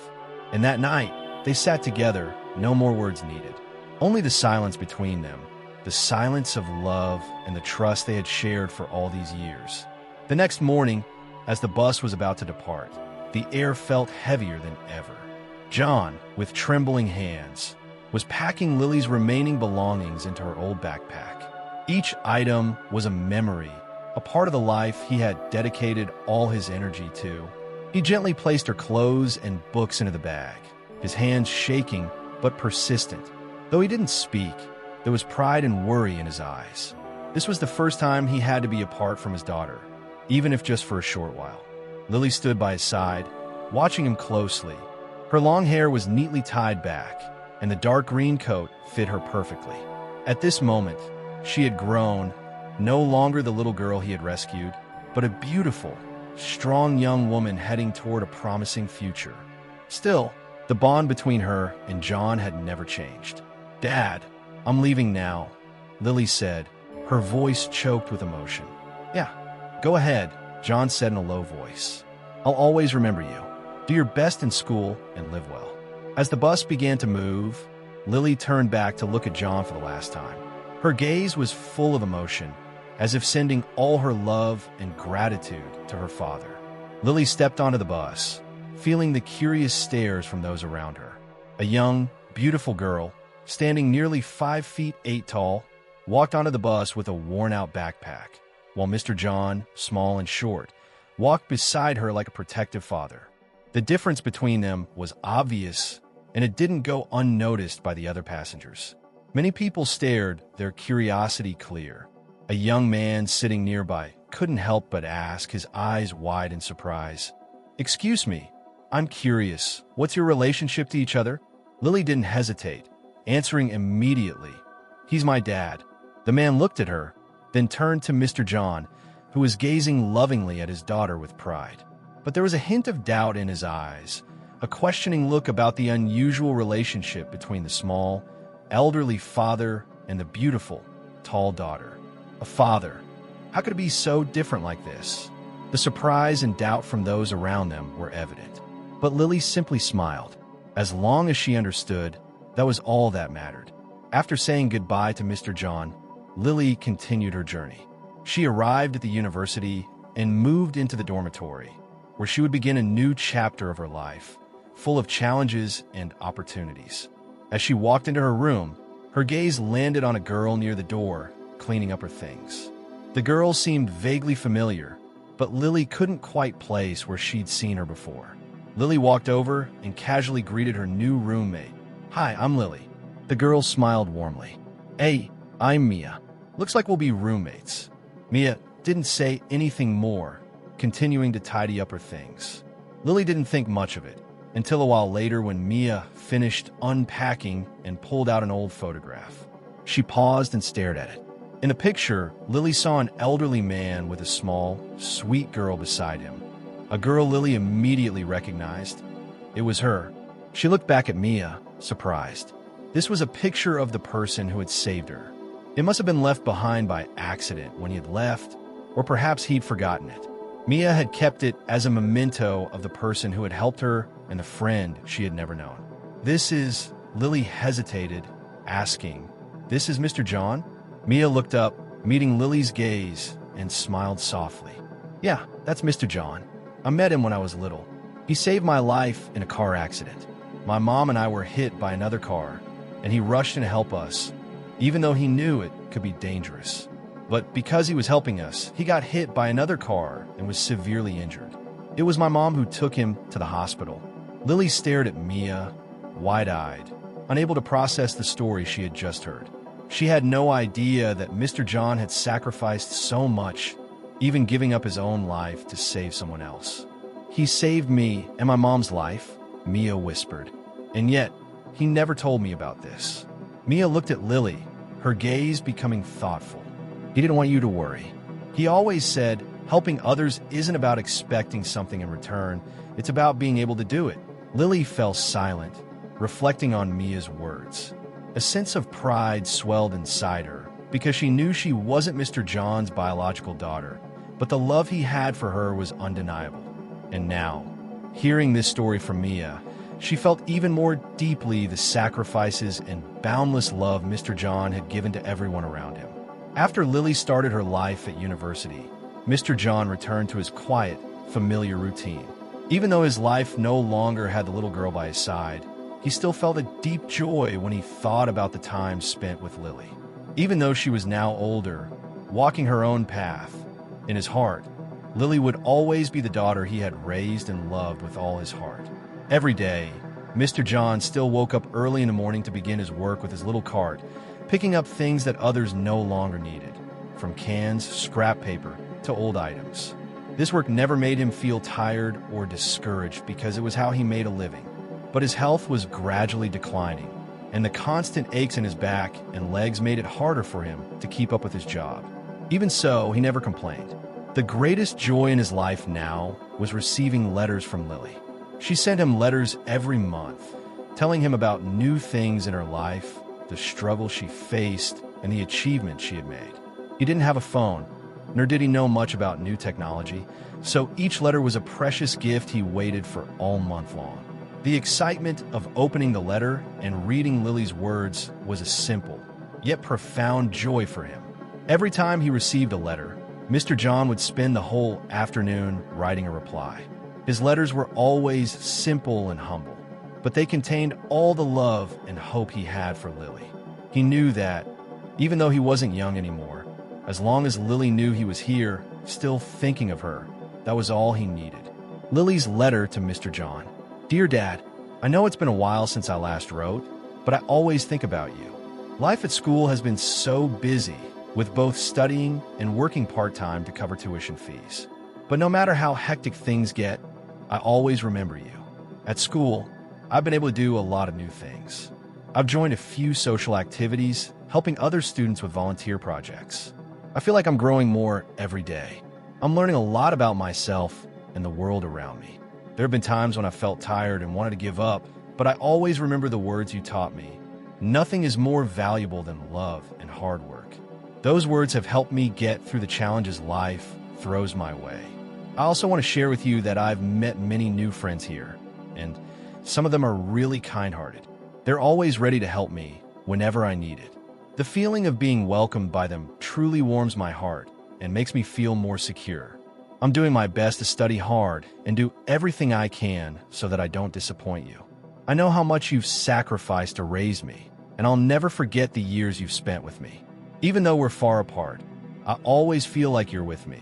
And that night, they sat together, no more words needed. Only the silence between them, the silence of love and the trust they had shared for all these years. The next morning, as the bus was about to depart, the air felt heavier than ever. John, with trembling hands, was packing Lily's remaining belongings into her old backpack. Each item was a memory, a part of the life he had dedicated all his energy to. He gently placed her clothes and books into the bag, his hands shaking but persistent. Though he didn't speak, there was pride and worry in his eyes. This was the first time he had to be apart from his daughter, even if just for a short while. Lily stood by his side, watching him closely. Her long hair was neatly tied back, and the dark green coat fit her perfectly. At this moment, she had grown, no longer the little girl he had rescued, but a beautiful, strong young woman heading toward a promising future. Still, the bond between her and John had never changed. "Dad, I'm leaving now," Lily said, her voice choked with emotion. "Yeah, go ahead," John said in a low voice. "I'll always remember you. Do your best in school and live well." As the bus began to move, Lily turned back to look at John for the last time. Her gaze was full of emotion, as if sending all her love and gratitude to her father. Lily stepped onto the bus, feeling the curious stares from those around her. A young, beautiful girl, standing nearly 5'8" tall, walked onto the bus with a worn-out backpack, while Mr. John, small and short, walked beside her like a protective father. The difference between them was obvious, and it didn't go unnoticed by the other passengers. Many people stared, their curiosity clear. A young man sitting nearby couldn't help but ask, his eyes wide in surprise, "Excuse me, I'm curious, what's your relationship to each other?" Lily didn't hesitate, answering immediately, "He's my dad." The man looked at her, then turned to Mr. John, who was gazing lovingly at his daughter with pride. But there was a hint of doubt in his eyes, a questioning look about the unusual relationship between the small, elderly father and the beautiful, tall daughter. A father. How could it be so different like this? The surprise and doubt from those around them were evident. But Lily simply smiled. As long as she understood, that was all that mattered. After saying goodbye to Mr. John, Lily continued her journey. She arrived at the university and moved into the dormitory, where she would begin a new chapter of her life, full of challenges and opportunities. As she walked into her room, her gaze landed on a girl near the door, cleaning up her things. The girl seemed vaguely familiar, but Lily couldn't quite place where she'd seen her before. Lily walked over and casually greeted her new roommate. "Hi, I'm Lily." The girl smiled warmly. "Hey, I'm Mia. Looks like we'll be roommates." Mia didn't say anything more, continuing to tidy up her things. Lily didn't think much of it, until a while later when Mia finished unpacking and pulled out an old photograph. She paused and stared at it. In the picture, Lily saw an elderly man with a small, sweet girl beside him. A girl Lily immediately recognized. It was her. She looked back at Mia, surprised. This was a picture of the person who had saved her. It must have been left behind by accident when he had left, or perhaps he'd forgotten it. Mia had kept it as a memento of the person who had helped her and the friend she had never known. "This is..." Lily hesitated, asking, "This is Mr. John?" Mia looked up, meeting Lily's gaze, and smiled softly. "Yeah, that's Mr. John. I met him when I was little. He saved my life in a car accident. My mom and I were hit by another car, and he rushed in to help us, even though he knew it could be dangerous. But because he was helping us, he got hit by another car and was severely injured. It was my mom who took him to the hospital." Lily stared at Mia, wide-eyed, unable to process the story she had just heard. She had no idea that Mr. John had sacrificed so much, even giving up his own life to save someone else. "He saved me and my mom's life," Mia whispered. "And yet, he never told me about this." Mia looked at Lily, her gaze becoming thoughtful. "He didn't want you to worry. He always said, helping others isn't about expecting something in return, it's about being able to do it." Lily fell silent, reflecting on Mia's words. A sense of pride swelled inside her, because she knew she wasn't Mr. John's biological daughter, but the love he had for her was undeniable. And now, hearing this story from Mia, she felt even more deeply the sacrifices and boundless love Mr. John had given to everyone around him. After Lily started her life at university, Mr. John returned to his quiet, familiar routine. Even though his life no longer had the little girl by his side, he still felt a deep joy when he thought about the time spent with Lily. Even though she was now older, walking her own path, in his heart, Lily would always be the daughter he had raised and loved with all his heart. Every day, Mr. John still woke up early in the morning to begin his work with his little cart, picking up things that others no longer needed, from cans, scrap paper, to old items. This work never made him feel tired or discouraged because it was how he made a living. But his health was gradually declining, and the constant aches in his back and legs made it harder for him to keep up with his job. Even so, he never complained. The greatest joy in his life now was receiving letters from Lily. She sent him letters every month, telling him about new things in her life, the struggles she faced, and the achievements she had made. He didn't have a phone, nor did he know much about new technology, so each letter was a precious gift he waited for all month long. The excitement of opening the letter and reading Lily's words was a simple, yet profound joy for him. Every time he received a letter, Mr. John would spend the whole afternoon writing a reply. His letters were always simple and humble, but they contained all the love and hope he had for Lily. He knew that, even though he wasn't young anymore, as long as Lily knew he was here, still thinking of her, that was all he needed. Lily's letter to Mr. John. Dear Dad, I know it's been a while since I last wrote, but I always think about you. Life at school has been so busy, with both studying and working part-time to cover tuition fees. But no matter how hectic things get, I always remember you. At school, I've been able to do a lot of new things. I've joined a few social activities, helping other students with volunteer projects. I feel like I'm growing more every day. I'm learning a lot about myself and the world around me. There have been times when I felt tired and wanted to give up, but I always remember the words you taught me. Nothing is more valuable than love and hard work. Those words have helped me get through the challenges life throws my way. I also want to share with you that I've met many new friends here, and some of them are really kind-hearted. They're always ready to help me whenever I need it. The feeling of being welcomed by them truly warms my heart and makes me feel more secure. I'm doing my best to study hard and do everything I can so that I don't disappoint you. I know how much you've sacrificed to raise me, and I'll never forget the years you've spent with me. Even though we're far apart, I always feel like you're with me,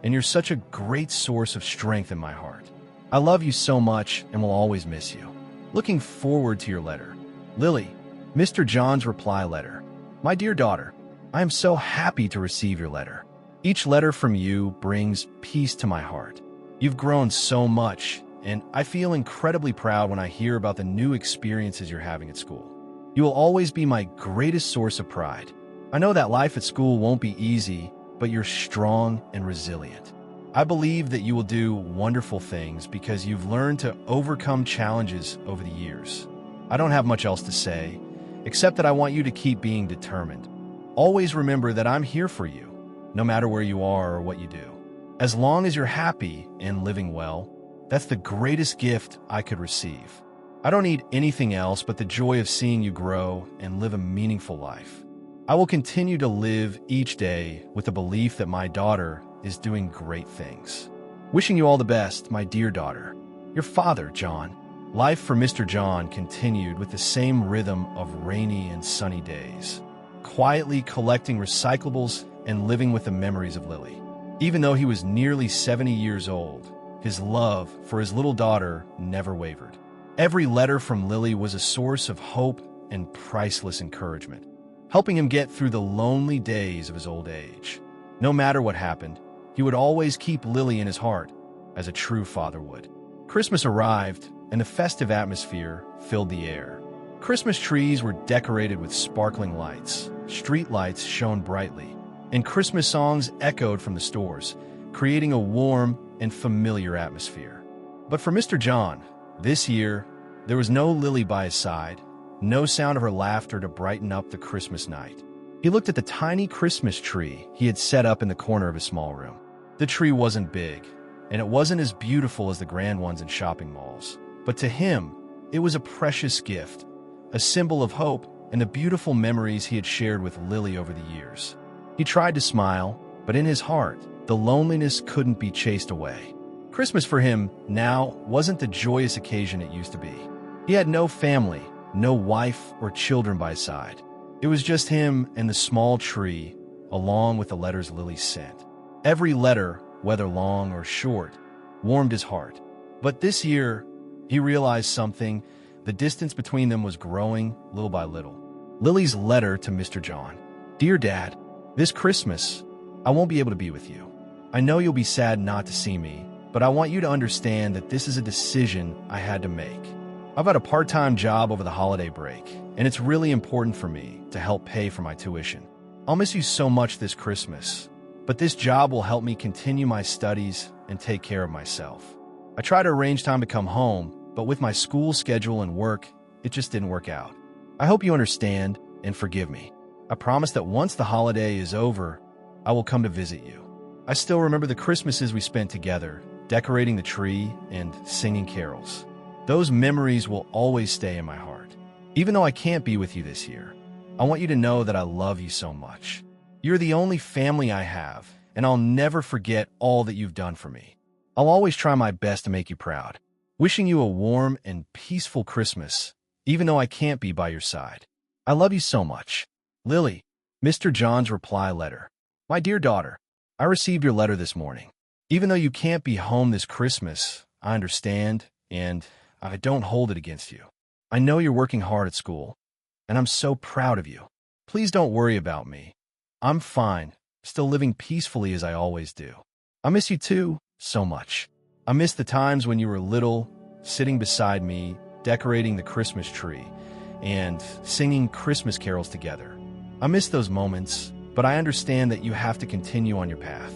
and you're such a great source of strength in my heart. I love you so much and will always miss you. Looking forward to your letter. Lily, Mr. John's reply letter. My dear daughter, I am so happy to receive your letter. Each letter from you brings peace to my heart. You've grown so much, and I feel incredibly proud when I hear about the new experiences you're having at school. You will always be my greatest source of pride. I know that life at school won't be easy, but you're strong and resilient. I believe that you will do wonderful things because you've learned to overcome challenges over the years. I don't have much else to say, except that I want you to keep being determined. Always remember that I'm here for you, no matter where you are or what you do. As long as you're happy and living well, that's the greatest gift I could receive. I don't need anything else but the joy of seeing you grow and live a meaningful life. I will continue to live each day with the belief that my daughter is doing great things. Wishing you all the best, my dear daughter. Your father, John. Life for Mr. John continued with the same rhythm of rainy and sunny days, quietly collecting recyclables and living with the memories of Lily. Even though he was nearly 70 years old, his love for his little daughter never wavered. Every letter from Lily was a source of hope and priceless encouragement, helping him get through the lonely days of his old age. No matter what happened, he would always keep Lily in his heart, as a true father would. Christmas arrived, and the festive atmosphere filled the air. Christmas trees were decorated with sparkling lights, street lights shone brightly, and Christmas songs echoed from the stores, creating a warm and familiar atmosphere. But for Mr. John, this year, there was no Lily by his side, no sound of her laughter to brighten up the Christmas night. He looked at the tiny Christmas tree he had set up in the corner of his small room. The tree wasn't big, and it wasn't as beautiful as the grand ones in shopping malls. But to him, it was a precious gift, a symbol of hope and the beautiful memories he had shared with Lily over the years. He tried to smile, but in his heart, the loneliness couldn't be chased away. Christmas for him now wasn't the joyous occasion it used to be. He had no family, no wife or children by his side. It was just him and the small tree, along with the letters Lily sent. Every letter, whether long or short, warmed his heart. But this year, he realized something. The distance between them was growing little by little. Lily's letter to Mr. John. Dear Dad, this Christmas, I won't be able to be with you. I know you'll be sad not to see me, but I want you to understand that this is a decision I had to make. I've had a part-time job over the holiday break, and it's really important for me to help pay for my tuition. I'll miss you so much this Christmas, but this job will help me continue my studies and take care of myself. I try to arrange time to come home, but with my school schedule and work, it just didn't work out. I hope you understand and forgive me. I promise that once the holiday is over, I will come to visit you. I still remember the Christmases we spent together, decorating the tree and singing carols. Those memories will always stay in my heart. Even though I can't be with you this year, I want you to know that I love you so much. You're the only family I have, and I'll never forget all that you've done for me. I'll always try my best to make you proud. Wishing you a warm and peaceful Christmas, even though I can't be by your side. I love you so much. Lily, Mr. John's reply letter. My dear daughter, I received your letter this morning. Even though you can't be home this Christmas, I understand, and I don't hold it against you. I know you're working hard at school, and I'm so proud of you. Please don't worry about me. I'm fine, still living peacefully as I always do. I miss you too, so much. I miss the times when you were little, sitting beside me, decorating the Christmas tree, and singing Christmas carols together. I miss those moments, but I understand that you have to continue on your path.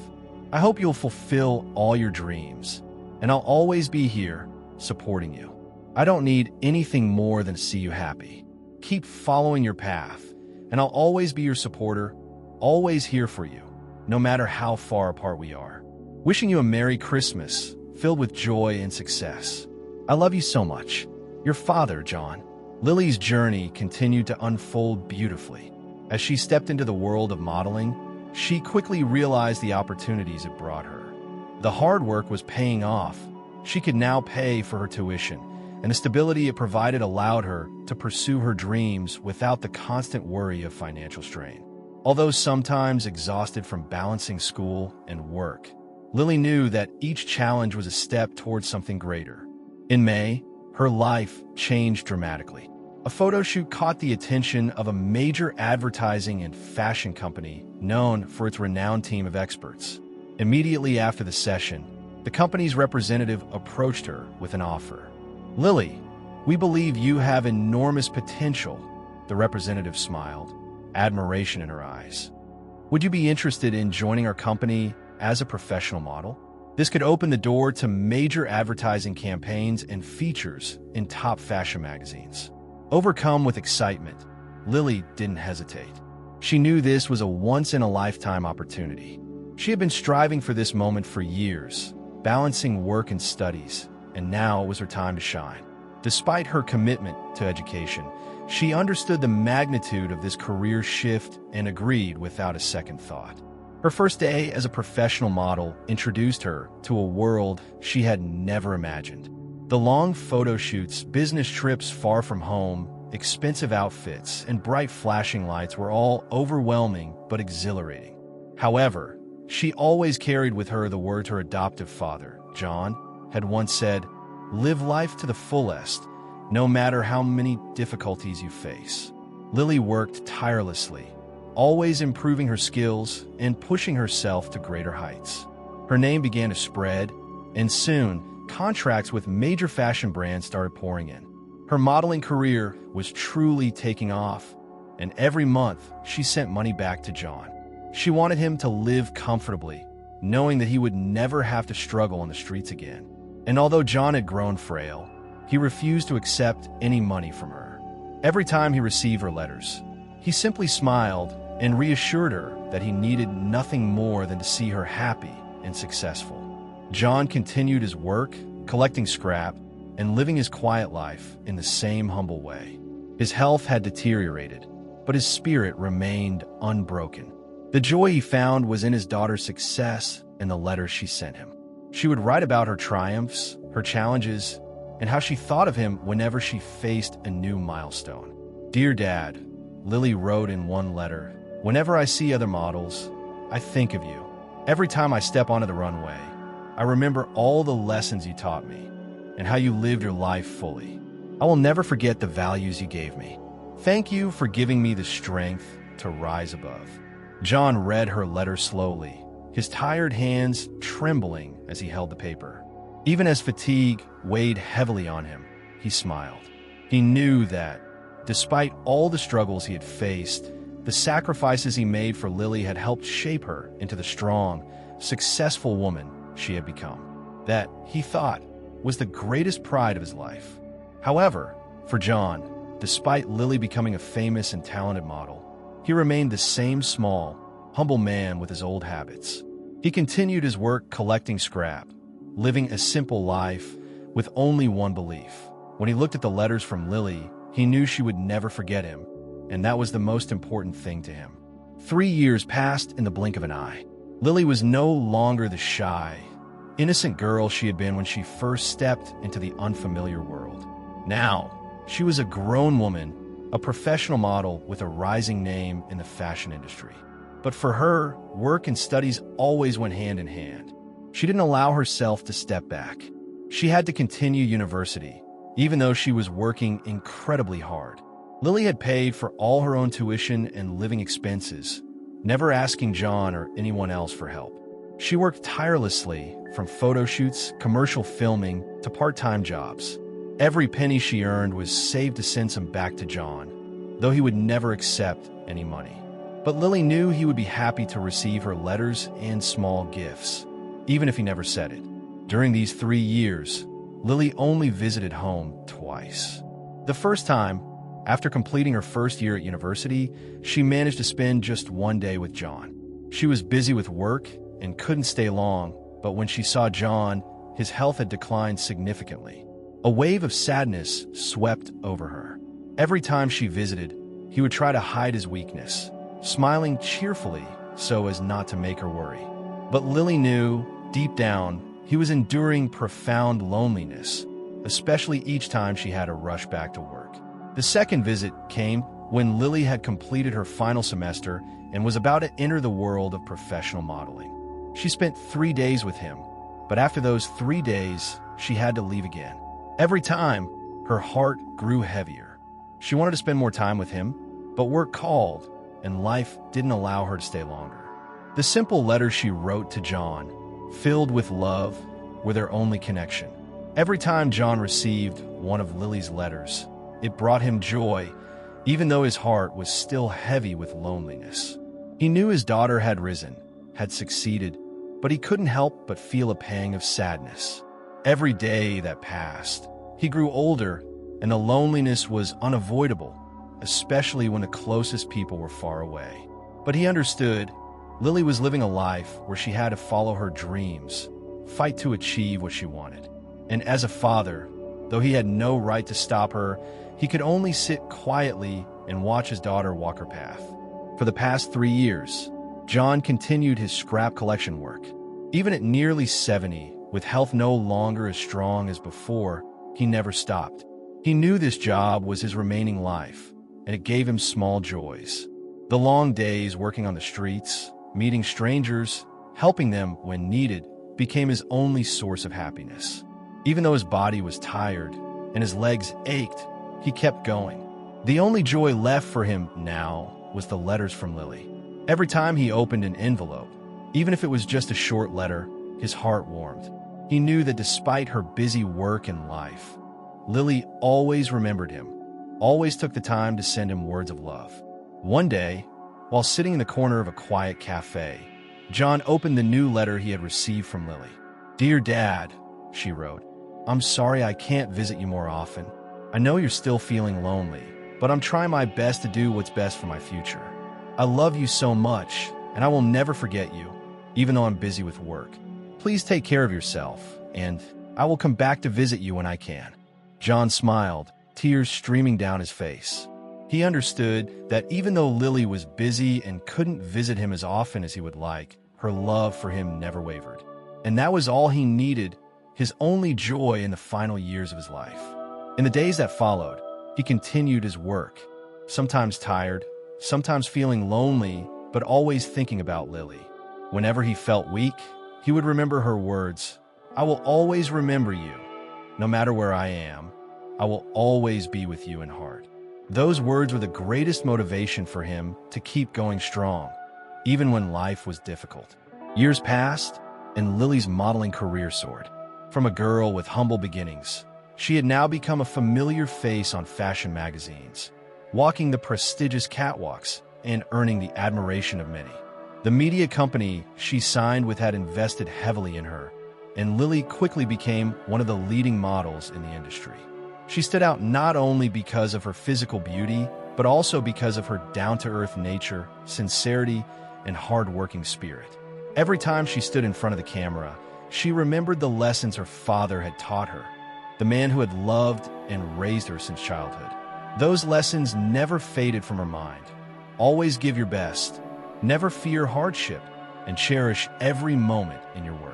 I hope you'll fulfill all your dreams, and I'll always be here, supporting you. I don't need anything more than to see you happy. Keep following your path, and I'll always be your supporter, always here for you, no matter how far apart we are. Wishing you a Merry Christmas, filled with joy and success. I love you so much. Your father, John. Lily's journey continued to unfold beautifully. As she stepped into the world of modeling, she quickly realized the opportunities it brought her. The hard work was paying off. She could now pay for her tuition, and the stability it provided allowed her to pursue her dreams without the constant worry of financial strain. Although sometimes exhausted from balancing school and work, Lily knew that each challenge was a step towards something greater. In May, her life changed dramatically. A photo shoot caught the attention of a major advertising and fashion company known for its renowned team of experts. Immediately after the session, the company's representative approached her with an offer. Lily, we believe you have enormous potential, the representative smiled, admiration in her eyes. Would you be interested in joining our company as a professional model? This could open the door to major advertising campaigns and features in top fashion magazines. Overcome with excitement, Lily didn't hesitate. She knew this was a once-in-a-lifetime opportunity. She had been striving for this moment for years, balancing work and studies, and now was her time to shine. Despite her commitment to education, she understood the magnitude of this career shift and agreed without a second thought. Her first day as a professional model introduced her to a world she had never imagined. The long photo shoots, business trips far from home, expensive outfits, and bright flashing lights were all overwhelming but exhilarating. However, she always carried with her the words her adoptive father, John, had once said, "Live life to the fullest, no matter how many difficulties you face." Lily worked tirelessly, always improving her skills and pushing herself to greater heights. Her name began to spread, and soon, contracts with major fashion brands started pouring in. Her modeling career was truly taking off, and every month she sent money back to John. She wanted him to live comfortably, knowing that he would never have to struggle on the streets again. And although John had grown frail, he refused to accept any money from her. Every time he received her letters, he simply smiled and reassured her that he needed nothing more than to see her happy and successful. John continued his work, collecting scrap, and living his quiet life in the same humble way. His health had deteriorated, but his spirit remained unbroken. The joy he found was in his daughter's success and the letters she sent him. She would write about her triumphs, her challenges, and how she thought of him whenever she faced a new milestone. "Dear Dad," Lily wrote in one letter, "whenever I see other models, I think of you. Every time I step onto the runway, I remember all the lessons you taught me and how you lived your life fully. I will never forget the values you gave me. Thank you for giving me the strength to rise above." John read her letter slowly, his tired hands trembling as he held the paper. Even as fatigue weighed heavily on him, he he smiled. He knew that, despite all the struggles he had faced, the sacrifices he made for Lily had helped shape her into the strong, successful woman she had become. That, he thought, was the greatest pride of his life. However, for John, despite Lily becoming a famous and talented model, he remained the same small, humble man with his old habits. He continued his work collecting scrap, living a simple life with only one belief. When he looked at the letters from Lily, he knew she would never forget him, and that was the most important thing to him. 3 years passed in the blink of an eye. Lily was no longer the shy, innocent girl she had been when she first stepped into the unfamiliar world. Now, she was a grown woman, a professional model with a rising name in the fashion industry. But for her, work and studies always went hand in hand. She didn't allow herself to step back. She had to continue university, even though she was working incredibly hard. Lily had paid for all her own tuition and living expenses, never asking John or anyone else for help. She worked tirelessly, from photo shoots, commercial filming, to part-time jobs. Every penny she earned was saved to send some back to John, though he would never accept any money. But Lily knew he would be happy to receive her letters and small gifts, even if he never said it. During these 3 years, Lily only visited home twice. The first time, after completing her first year at university, she managed to spend just one day with John. She was busy with work and couldn't stay long, but when she saw John, his health had declined significantly. A wave of sadness swept over her. Every time she visited, he would try to hide his weakness, smiling cheerfully so as not to make her worry. But Lily knew, deep down, he was enduring profound loneliness, especially each time she had to rush back to work. The second visit came when Lily had completed her final semester and was about to enter the world of professional modeling. She spent 3 days with him, but after those 3 days, she had to leave again. Every time, her heart grew heavier. She wanted to spend more time with him, but work called, and life didn't allow her to stay longer. The simple letters she wrote to John, filled with love, were their only connection. Every time John received one of Lily's letters, it brought him joy, even though his heart was still heavy with loneliness. He knew his daughter had risen, had succeeded, but he couldn't help but feel a pang of sadness. Every day that passed, he grew older, and the loneliness was unavoidable, especially when the closest people were far away. But he understood Lily was living a life where she had to follow her dreams, fight to achieve what she wanted. And as a father, though he had no right to stop her, he could only sit quietly and watch his daughter walk her path. For the past 3 years, John continued his scrap collection work. Even at nearly 70, with health no longer as strong as before, he never stopped. He knew this job was his remaining life, and it gave him small joys. The long days working on the streets, meeting strangers, helping them when needed, became his only source of happiness. Even though his body was tired and his legs ached, he kept going. The only joy left for him now was the letters from Lily. Every time he opened an envelope, even if it was just a short letter, his heart warmed. He knew that despite her busy work and life, Lily always remembered him, always took the time to send him words of love. One day, while sitting in the corner of a quiet cafe, John opened the new letter he had received from Lily. "Dear Dad," she wrote, "I'm sorry I can't visit you more often. I know you're still feeling lonely, but I'm trying my best to do what's best for my future. I love you so much, and I will never forget you, even though I'm busy with work. Please take care of yourself, and I will come back to visit you when I can." John smiled, tears streaming down his face. He understood that even though Lily was busy and couldn't visit him as often as he would like, her love for him never wavered. And that was all he needed, his only joy in the final years of his life. In the days that followed, he continued his work, sometimes tired, sometimes feeling lonely, but always thinking about Lily. Whenever he felt weak, he would remember her words, "I will always remember you. No matter where I am, I will always be with you in heart." Those words were the greatest motivation for him to keep going strong, even when life was difficult. Years passed, and Lily's modeling career soared. From a girl with humble beginnings She had now become a familiar face on fashion magazines, walking the prestigious catwalks and earning the admiration of many. The media company she signed with had invested heavily in her, and Lily quickly became one of the leading models in the industry. She stood out not only because of her physical beauty, but also because of her down-to-earth nature, sincerity, and hard-working spirit. Every time she stood in front of the camera, she remembered the lessons her father had taught her, the man who had loved and raised her since childhood. Those lessons never faded from her mind. Always give your best, never fear hardship, and cherish every moment in your work.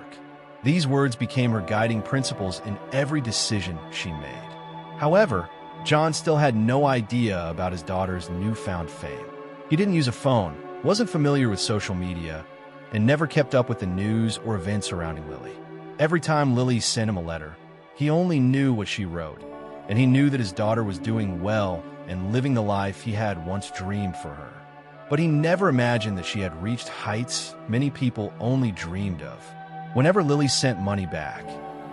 These words became her guiding principles in every decision she made. However, John still had no idea about his daughter's newfound fame. He didn't use a phone, wasn't familiar with social media, and never kept up with the news or events surrounding Lily. Every time Lily sent him a letter, he only knew what she wrote, and he knew that his daughter was doing well and living the life he had once dreamed for her. But he never imagined that she had reached heights many people only dreamed of. Whenever Lily sent money back,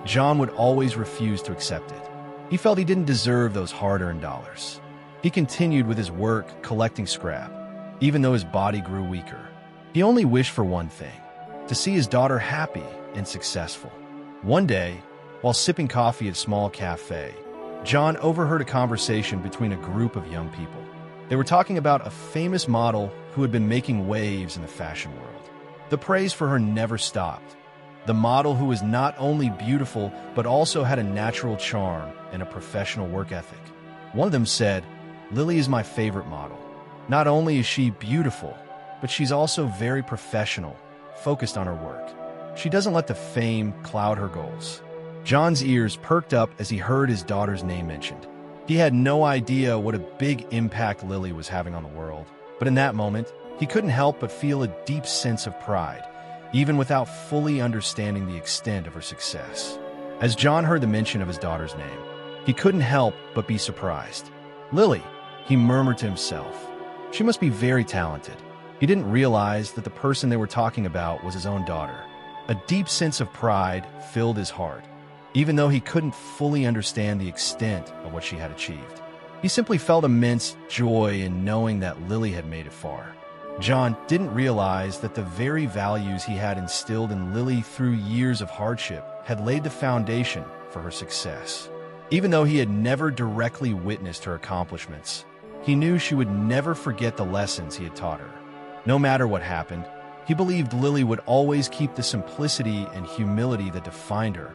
John would always refuse to accept it. He felt he didn't deserve those hard-earned dollars. He continued with his work collecting scrap, even though his body grew weaker. He only wished for one thing: to see his daughter happy and successful. One day, while sipping coffee at a small cafe, John overheard a conversation between a group of young people. They were talking about a famous model who had been making waves in the fashion world. The praise for her never stopped. The model who was not only beautiful, but also had a natural charm and a professional work ethic. One of them said, "Lily is my favorite model. Not only is she beautiful, but she's also very professional, focused on her work. She doesn't let the fame cloud her goals." John's ears perked up as he heard his daughter's name mentioned. He had no idea what a big impact Lily was having on the world, but in that moment, he couldn't help but feel a deep sense of pride, even without fully understanding the extent of her success. As John heard the mention of his daughter's name, he couldn't help but be surprised. "Lily," he murmured to himself. "She must be very talented." He didn't realize that the person they were talking about was his own daughter. A deep sense of pride filled his heart, even though he couldn't fully understand the extent of what she had achieved. He simply felt immense joy in knowing that Lily had made it far. John didn't realize that the very values he had instilled in Lily through years of hardship had laid the foundation for her success. Even though he had never directly witnessed her accomplishments, he knew she would never forget the lessons he had taught her. No matter what happened, he believed Lily would always keep the simplicity and humility that defined her,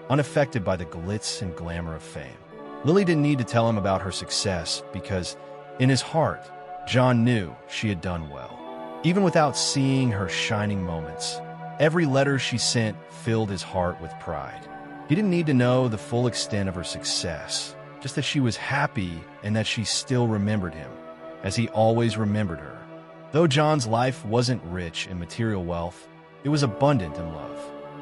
unaffected by the glitz and glamour of fame. Lily didn't need to tell him about her success because, in his heart, John knew she had done well. Even without seeing her shining moments, every letter she sent filled his heart with pride. He didn't need to know the full extent of her success, just that she was happy and that she still remembered him, as he always remembered her. Though John's life wasn't rich in material wealth, it was abundant in love.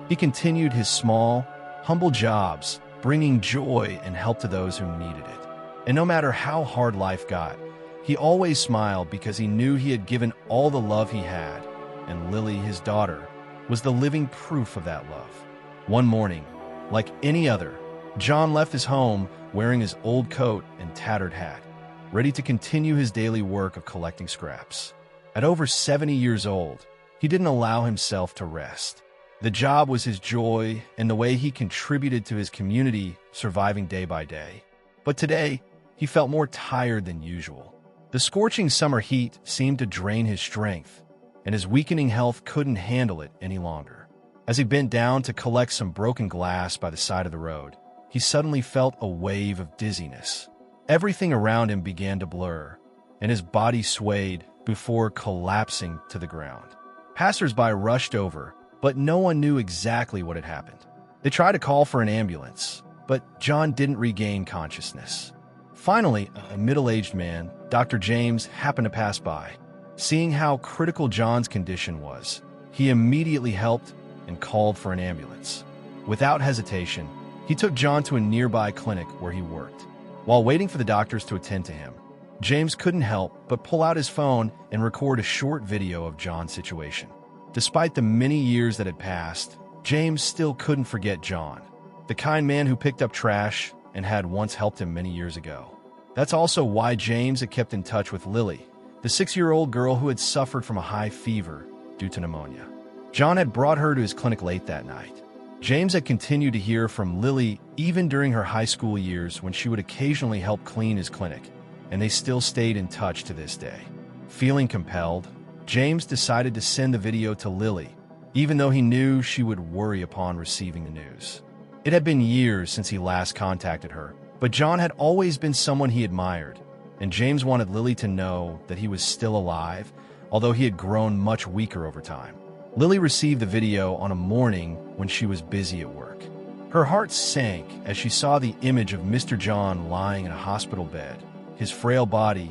He continued his small, humble jobs, bringing joy and help to those who needed it. And no matter how hard life got, he always smiled because he knew he had given all the love he had, and Lily, his daughter, was the living proof of that love. One morning, like any other, John left his home wearing his old coat and tattered hat, ready to continue his daily work of collecting scraps. At over 70 years old, he didn't allow himself to rest. The job was his joy and the way he contributed to his community, surviving day by day. But today, he felt more tired than usual. The scorching summer heat seemed to drain his strength, and his weakening health couldn't handle it any longer. As he bent down to collect some broken glass by the side of the road, he suddenly felt a wave of dizziness. Everything around him began to blur, and his body swayed before collapsing to the ground. Passers-by rushed over, but no one knew exactly what had happened. They tried to call for an ambulance, but John didn't regain consciousness. Finally, a middle-aged man, Dr. James, happened to pass by. Seeing how critical John's condition was, he immediately helped and called for an ambulance. Without hesitation, he took John to a nearby clinic where he worked. While waiting for the doctors to attend to him, James couldn't help but pull out his phone and record a short video of John's situation. Despite the many years that had passed, James still couldn't forget John, the kind man who picked up trash, and had once helped him many years ago. That's also why James had kept in touch with Lily, the 6-year-old girl who had suffered from a high fever due to pneumonia. John had brought her to his clinic late that night. James had continued to hear from Lily even during her high school years when she would occasionally help clean his clinic, and they still stayed in touch to this day. Feeling compelled, James decided to send the video to Lily, even though he knew she would worry upon receiving the news. It had been years since he last contacted her, but John had always been someone he admired, and James wanted Lily to know that he was still alive, although he had grown much weaker over time. Lily received the video on a morning when she was busy at work. Her heart sank as she saw the image of Mr. John lying in a hospital bed, his frail body,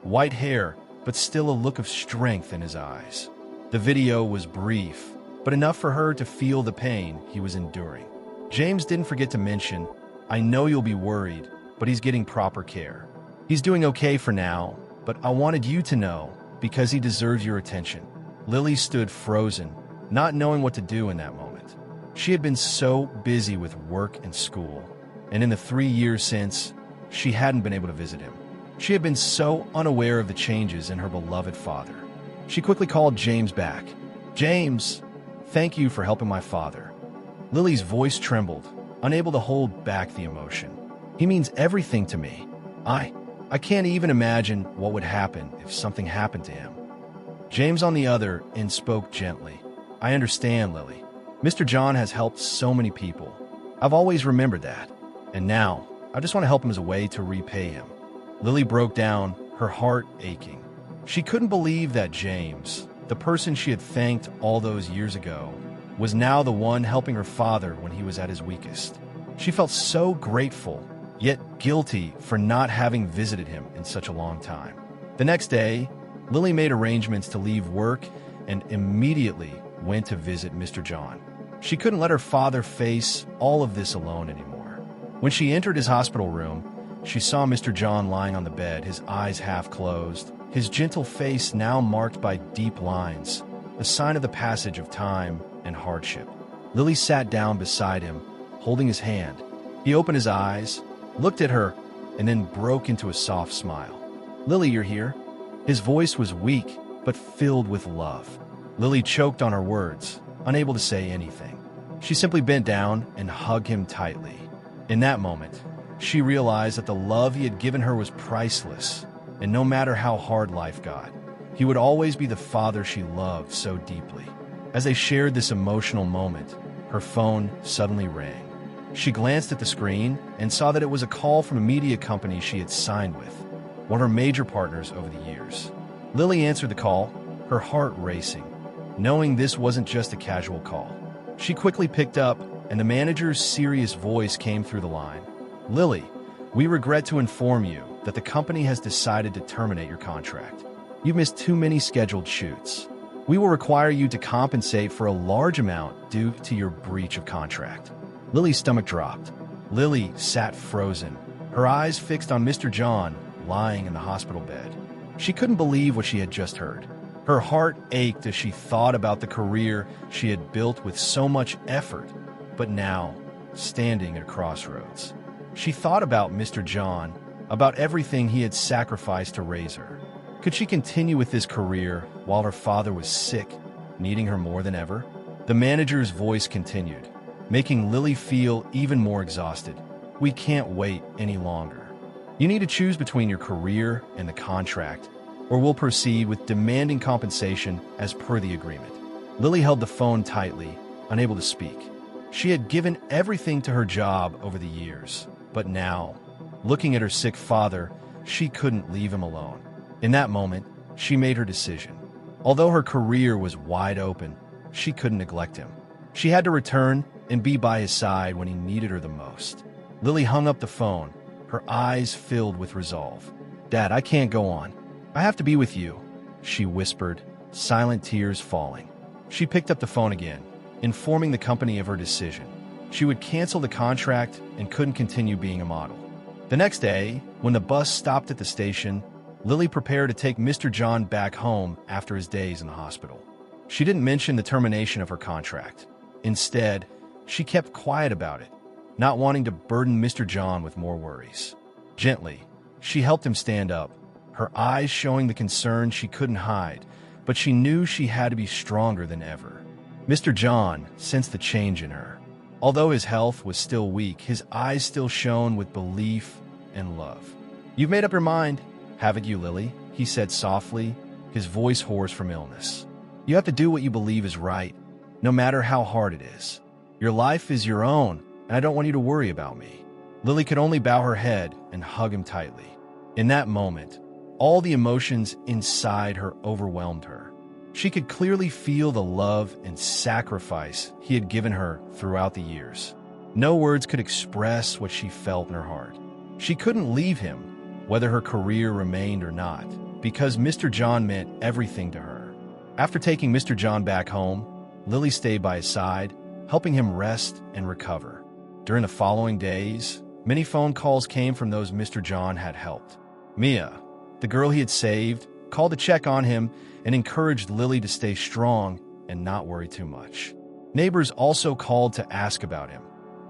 white hair, but still a look of strength in his eyes. The video was brief, but enough for her to feel the pain he was enduring. James didn't forget to mention, "I know you'll be worried, but he's getting proper care. He's doing okay for now, but I wanted you to know because he deserves your attention." Lily stood frozen, not knowing what to do in that moment. She had been so busy with work and school, and in the 3 years since, she hadn't been able to visit him. She had been so unaware of the changes in her beloved father. She quickly called James back. "James, thank you for helping my father." Lily's voice trembled, unable to hold back the emotion. "He means everything to me. I can't even imagine what would happen if something happened to him." James, on the other end, spoke gently. "I understand, Lily. Mr. John has helped so many people. I've always remembered that. And now, I just want to help him as a way to repay him." Lily broke down, her heart aching. She couldn't believe that James, the person she had thanked all those years ago, was now the one helping her father when he was at his weakest. She felt so grateful, yet guilty for not having visited him in such a long time. The next day, Lily made arrangements to leave work and immediately went to visit Mr. John. She couldn't let her father face all of this alone anymore. When she entered his hospital room, she saw Mr. John lying on the bed, his eyes half closed, his gentle face now marked by deep lines, a sign of the passage of time and hardship. Lily sat down beside him, holding his hand. He opened his eyes, looked at her, and then broke into a soft smile. "Lily, you're here?" His voice was weak, but filled with love. Lily choked on her words, unable to say anything. She simply bent down and hugged him tightly. In that moment, she realized that the love he had given her was priceless, and no matter how hard life got, he would always be the father she loved so deeply. As they shared this emotional moment, her phone suddenly rang. She glanced at the screen and saw that it was a call from a media company she had signed with, one of her major partners over the years. Lily answered the call, her heart racing, knowing this wasn't just a casual call. She quickly picked up, and the manager's serious voice came through the line. "Lily, we regret to inform you that the company has decided to terminate your contract. You've missed too many scheduled shoots. We will require you to compensate for a large amount due to your breach of contract." Lily's stomach dropped. Lily sat frozen, her eyes fixed on Mr. John lying in the hospital bed. She couldn't believe what she had just heard. Her heart ached as she thought about the career she had built with so much effort, but now, standing at a crossroads. She thought about Mr. John, about everything he had sacrificed to raise her. Could she continue with this career while her father was sick, needing her more than ever? The manager's voice continued, making Lily feel even more exhausted. "We can't wait any longer. You need to choose between your career and the contract, or we'll proceed with demanding compensation as per the agreement." Lily held the phone tightly, unable to speak. She had given everything to her job over the years, but now, looking at her sick father, she couldn't leave him alone. In that moment, she made her decision. Although her career was wide open, she couldn't neglect him. She had to return and be by his side when he needed her the most. Lily hung up the phone, her eyes filled with resolve. "Dad, I can't go on. I have to be with you," she whispered, silent tears falling. She picked up the phone again, informing the company of her decision. She would cancel the contract and couldn't continue being a model. The next day, when the bus stopped at the station, Lily prepared to take Mr. John back home after his days in the hospital. She didn't mention the termination of her contract. Instead, she kept quiet about it, not wanting to burden Mr. John with more worries. Gently, she helped him stand up, her eyes showing the concern she couldn't hide, but she knew she had to be stronger than ever. Mr. John sensed the change in her. Although his health was still weak, his eyes still shone with belief and love. "You've made up your mind, haven't you, Lily?" he said softly, his voice hoarse from illness. "You have to do what you believe is right, no matter how hard it is. Your life is your own, and I don't want you to worry about me." Lily could only bow her head and hug him tightly. In that moment, all the emotions inside her overwhelmed her. She could clearly feel the love and sacrifice he had given her throughout the years. No words could express what she felt in her heart. She couldn't leave him, whether her career remained or not, because Mr. John meant everything to her. After taking Mr. John back home, Lily stayed by his side, helping him rest and recover. During the following days, many phone calls came from those Mr. John had helped. Mia, the girl he had saved, called to check on him and encouraged Lily to stay strong and not worry too much. Neighbors also called to ask about him,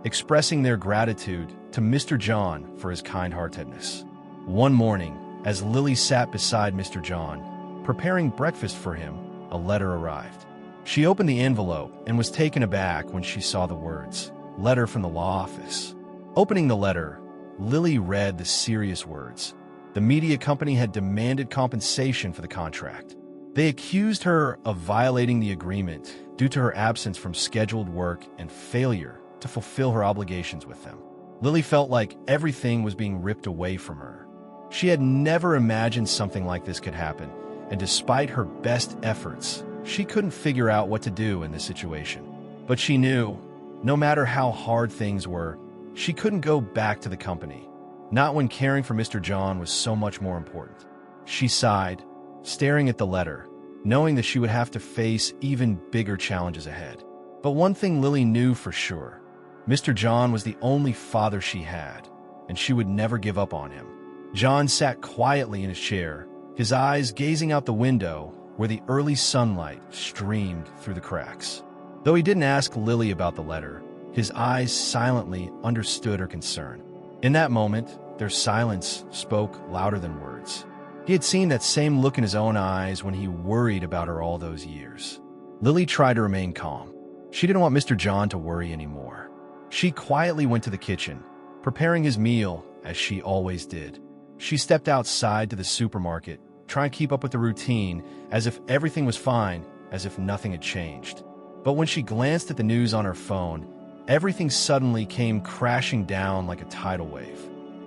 expressing their gratitude to Mr. John for his kind-heartedness. One morning, as Lily sat beside Mr. John, preparing breakfast for him, a letter arrived. She opened the envelope and was taken aback when she saw the words, "Letter from the law office." Opening the letter, Lily read the serious words. The media company had demanded compensation for the contract. They accused her of violating the agreement due to her absence from scheduled work and failure to fulfill her obligations with them. Lily felt like everything was being ripped away from her. She had never imagined something like this could happen, and despite her best efforts, she couldn't figure out what to do in this situation. But she knew, no matter how hard things were, she couldn't go back to the company, not when caring for Mr. John was so much more important. She sighed, staring at the letter, knowing that she would have to face even bigger challenges ahead. But one thing Lily knew for sure, Mr. John was the only father she had, and she would never give up on him. John sat quietly in his chair, his eyes gazing out the window where the early sunlight streamed through the cracks. Though he didn't ask Lily about the letter, his eyes silently understood her concern. In that moment, their silence spoke louder than words. He had seen that same look in his own eyes when he worried about her all those years. Lily tried to remain calm. She didn't want Mr. John to worry anymore. She quietly went to the kitchen, preparing his meal as she always did. She stepped outside to the supermarket, trying to keep up with the routine, as if everything was fine, as if nothing had changed. But when she glanced at the news on her phone, everything suddenly came crashing down like a tidal wave.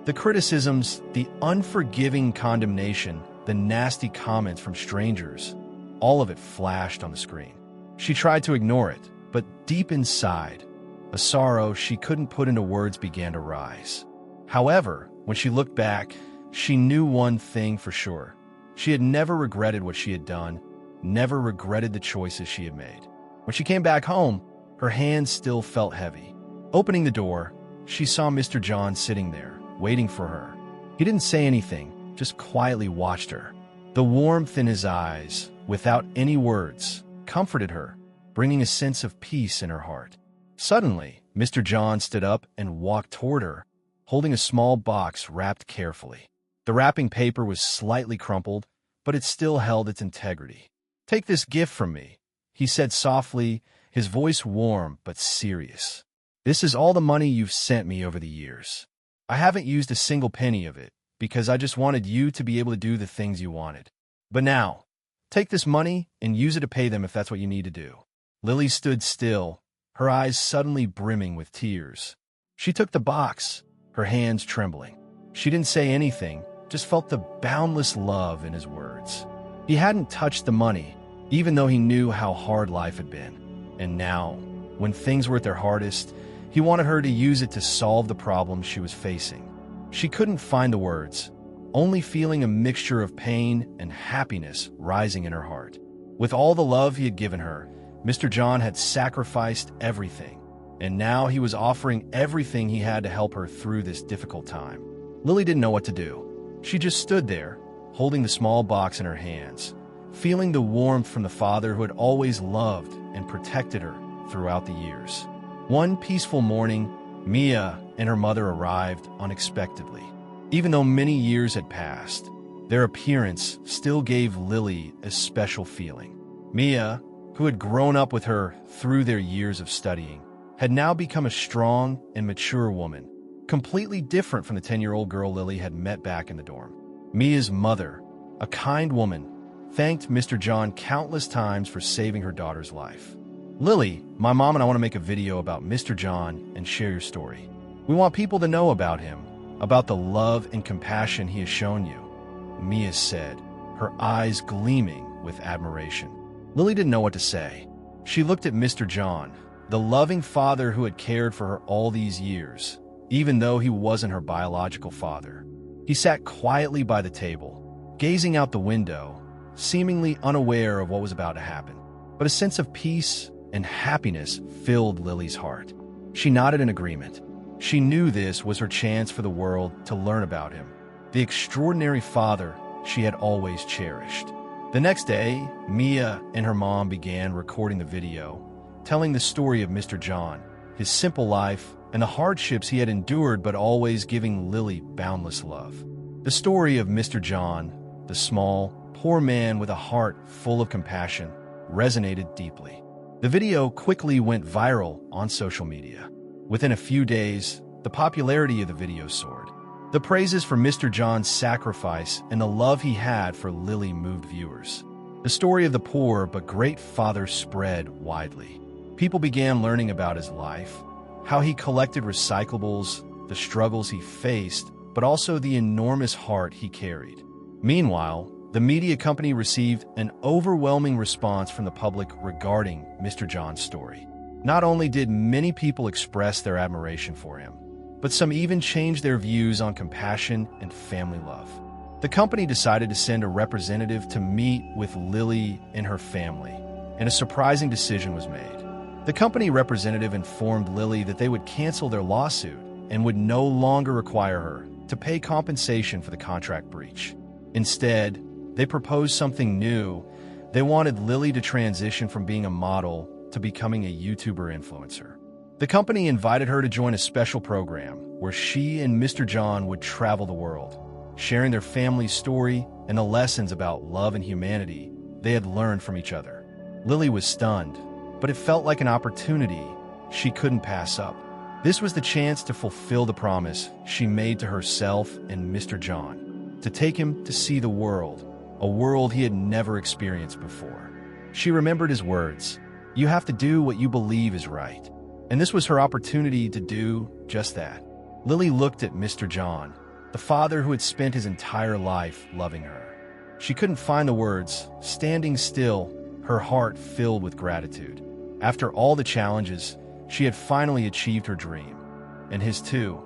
The criticisms, the unforgiving condemnation, the nasty comments from strangers, all of it flashed on the screen. She tried to ignore it, but deep inside, a sorrow she couldn't put into words began to rise. However, when she looked back, she knew one thing for sure. She had never regretted what she had done, never regretted the choices she had made. When she came back home, her hands still felt heavy. Opening the door, she saw Mr. John sitting there, waiting for her. He didn't say anything, just quietly watched her. The warmth in his eyes, without any words, comforted her, bringing a sense of peace in her heart. Suddenly, Mr. John stood up and walked toward her, holding a small box wrapped carefully. The wrapping paper was slightly crumpled, but it still held its integrity. "Take this gift from me," he said softly, his voice warm but serious. "This is all the money you've sent me over the years. I haven't used a single penny of it because I just wanted you to be able to do the things you wanted. But now, take this money and use it to pay them if that's what you need to do." Lily stood still, her eyes suddenly brimming with tears. She took the box, her hands trembling. She didn't say anything, just felt the boundless love in his words. He hadn't touched the money, even though he knew how hard life had been. And now, when things were at their hardest, he wanted her to use it to solve the problems she was facing. She couldn't find the words, only feeling a mixture of pain and happiness rising in her heart. With all the love he had given her, Mr. John had sacrificed everything, and now he was offering everything he had to help her through this difficult time. Lily didn't know what to do. She just stood there, holding the small box in her hands, feeling the warmth from the father who had always loved and protected her throughout the years. One peaceful morning, Mia and her mother arrived unexpectedly. Even though many years had passed, their appearance still gave Lily a special feeling. Mia, who had grown up with her through their years of studying, had now become a strong and mature woman, completely different from the 10-year-old girl Lily had met back in the dorm. Mia's mother, a kind woman, thanked Mr. John countless times for saving her daughter's life. "Lily, my mom and I want to make a video about Mr. John and share your story. We want people to know about him, about the love and compassion he has shown you," Mia said, her eyes gleaming with admiration. Lily didn't know what to say. She looked at Mr. John, the loving father who had cared for her all these years, even though he wasn't her biological father. He sat quietly by the table, gazing out the window, seemingly unaware of what was about to happen. But a sense of peace and happiness filled Lily's heart. She nodded in agreement. She knew this was her chance for the world to learn about him, the extraordinary father she had always cherished. The next day, Mia and her mom began recording the video, telling the story of Mr. John, his simple life, and the hardships he had endured, but always giving Lily boundless love. The story of Mr. John, the small, poor man with a heart full of compassion, resonated deeply. The video quickly went viral on social media. Within a few days, the popularity of the video soared. The praises for Mr. John's sacrifice and the love he had for Lily moved viewers. The story of the poor but great father spread widely. People began learning about his life, how he collected recyclables, the struggles he faced, but also the enormous heart he carried. Meanwhile, the media company received an overwhelming response from the public regarding Mr. John's story. Not only did many people express their admiration for him, but some even changed their views on compassion and family love. The company decided to send a representative to meet with Lily and her family, and a surprising decision was made. The company representative informed Lily that they would cancel their lawsuit and would no longer require her to pay compensation for the contract breach. Instead, they proposed something new. They wanted Lily to transition from being a model to becoming a YouTuber influencer. The company invited her to join a special program where she and Mr. John would travel the world, sharing their family's story and the lessons about love and humanity they had learned from each other. Lily was stunned, but it felt like an opportunity she couldn't pass up. This was the chance to fulfill the promise she made to herself and Mr. John, to take him to see the world, a world he had never experienced before. She remembered his words, "You have to do what you believe is right." And this was her opportunity to do just that. Lily looked at Mr. John, the father who had spent his entire life loving her. She couldn't find the words, standing still, her heart filled with gratitude. After all the challenges, she had finally achieved her dream, and his too,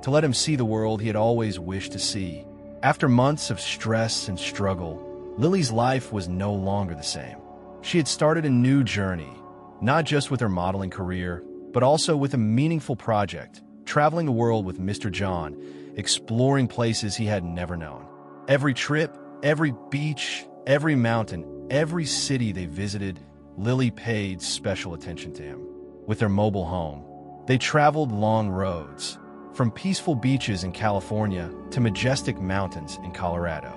to let him see the world he had always wished to see. After months of stress and struggle, Lily's life was no longer the same. She had started a new journey, not just with her modeling career, but also with a meaningful project, traveling the world with Mr. John, exploring places he had never known. Every trip, every beach, every mountain, every city they visited, Lily paid special attention to him. With their mobile home, they traveled long roads, from peaceful beaches in California to majestic mountains in Colorado.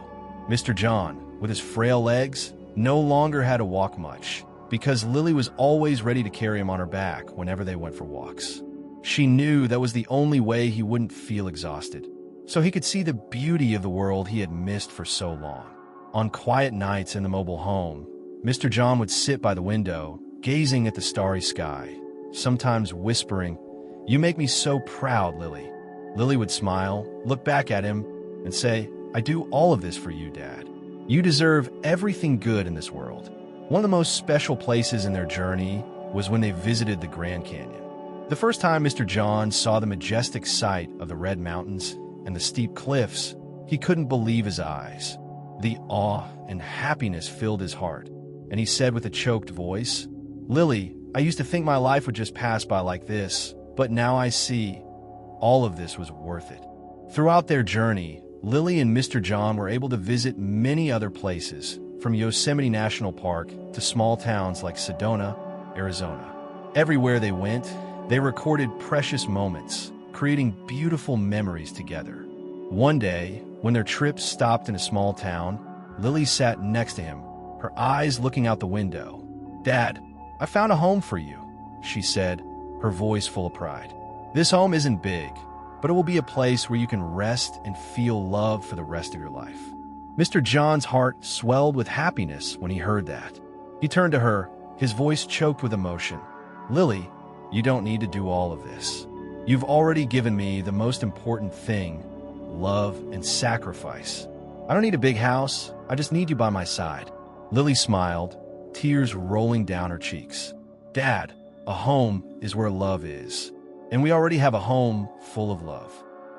Mr. John, with his frail legs, no longer had to walk much, because Lily was always ready to carry him on her back whenever they went for walks. She knew that was the only way he wouldn't feel exhausted, so he could see the beauty of the world he had missed for so long. On quiet nights in the mobile home, Mr. John would sit by the window, gazing at the starry sky, sometimes whispering, "You make me so proud, Lily." Lily would smile, look back at him, and say, "I do all of this for you, Dad. You deserve everything good in this world." One of the most special places in their journey was when they visited the Grand Canyon. The first time Mr. John saw the majestic sight of the Red Mountains and the steep cliffs, he couldn't believe his eyes. The awe and happiness filled his heart, and he said with a choked voice, "Lily, I used to think my life would just pass by like this, but now I see all of this was worth it." Throughout their journey, Lily and Mr. John were able to visit many other places, from Yosemite National Park to small towns like Sedona, Arizona. Everywhere they went, They recorded precious moments, creating beautiful memories together. One day, when their trip stopped in a small town, Lily sat next to him, her eyes looking out the window. "Dad, I found a home for you," she said, her voice full of pride. "This home isn't big, but it will be a place where you can rest and feel love for the rest of your life." Mr. John's heart swelled with happiness when he heard that. He turned to her, his voice choked with emotion. "Lily, you don't need to do all of this. You've already given me the most important thing, love and sacrifice. I don't need a big house, I just need you by my side." Lily smiled, tears rolling down her cheeks. "Dad, a home is where love is, and we already have a home full of love."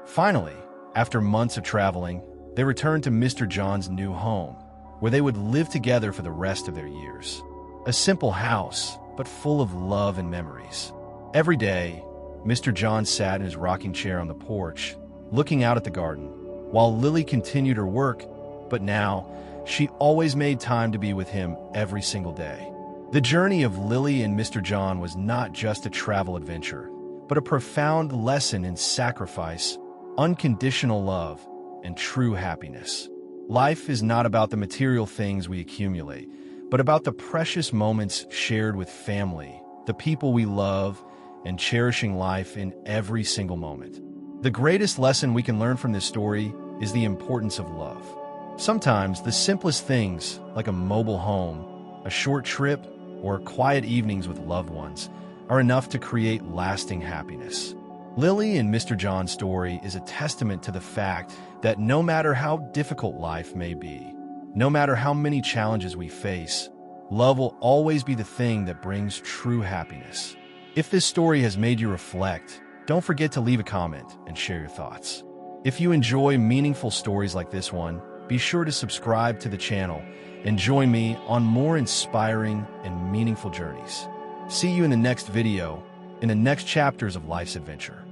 Finally, after months of traveling, they returned to Mr. John's new home, where they would live together for the rest of their years. A simple house, but full of love and memories. Every day, Mr. John sat in his rocking chair on the porch, looking out at the garden, while Lily continued her work, but now, she always made time to be with him every single day. The journey of Lily and Mr. John was not just a travel adventure, but a profound lesson in sacrifice, unconditional love, and true happiness. Life is not about the material things we accumulate, but about the precious moments shared with family, the people we love, and cherishing life in every single moment. The greatest lesson we can learn from this story is the importance of love. Sometimes the simplest things, like a mobile home, a short trip, or quiet evenings with loved ones, are enough to create lasting happiness. Lily and Mr. John's story is a testament to the fact that no matter how difficult life may be, no matter how many challenges we face, love will always be the thing that brings true happiness. If this story has made you reflect, don't forget to leave a comment and share your thoughts. If you enjoy meaningful stories like this one, be sure to subscribe to the channel and join me on more inspiring and meaningful journeys. See you in the next video, in the next chapters of life's adventure.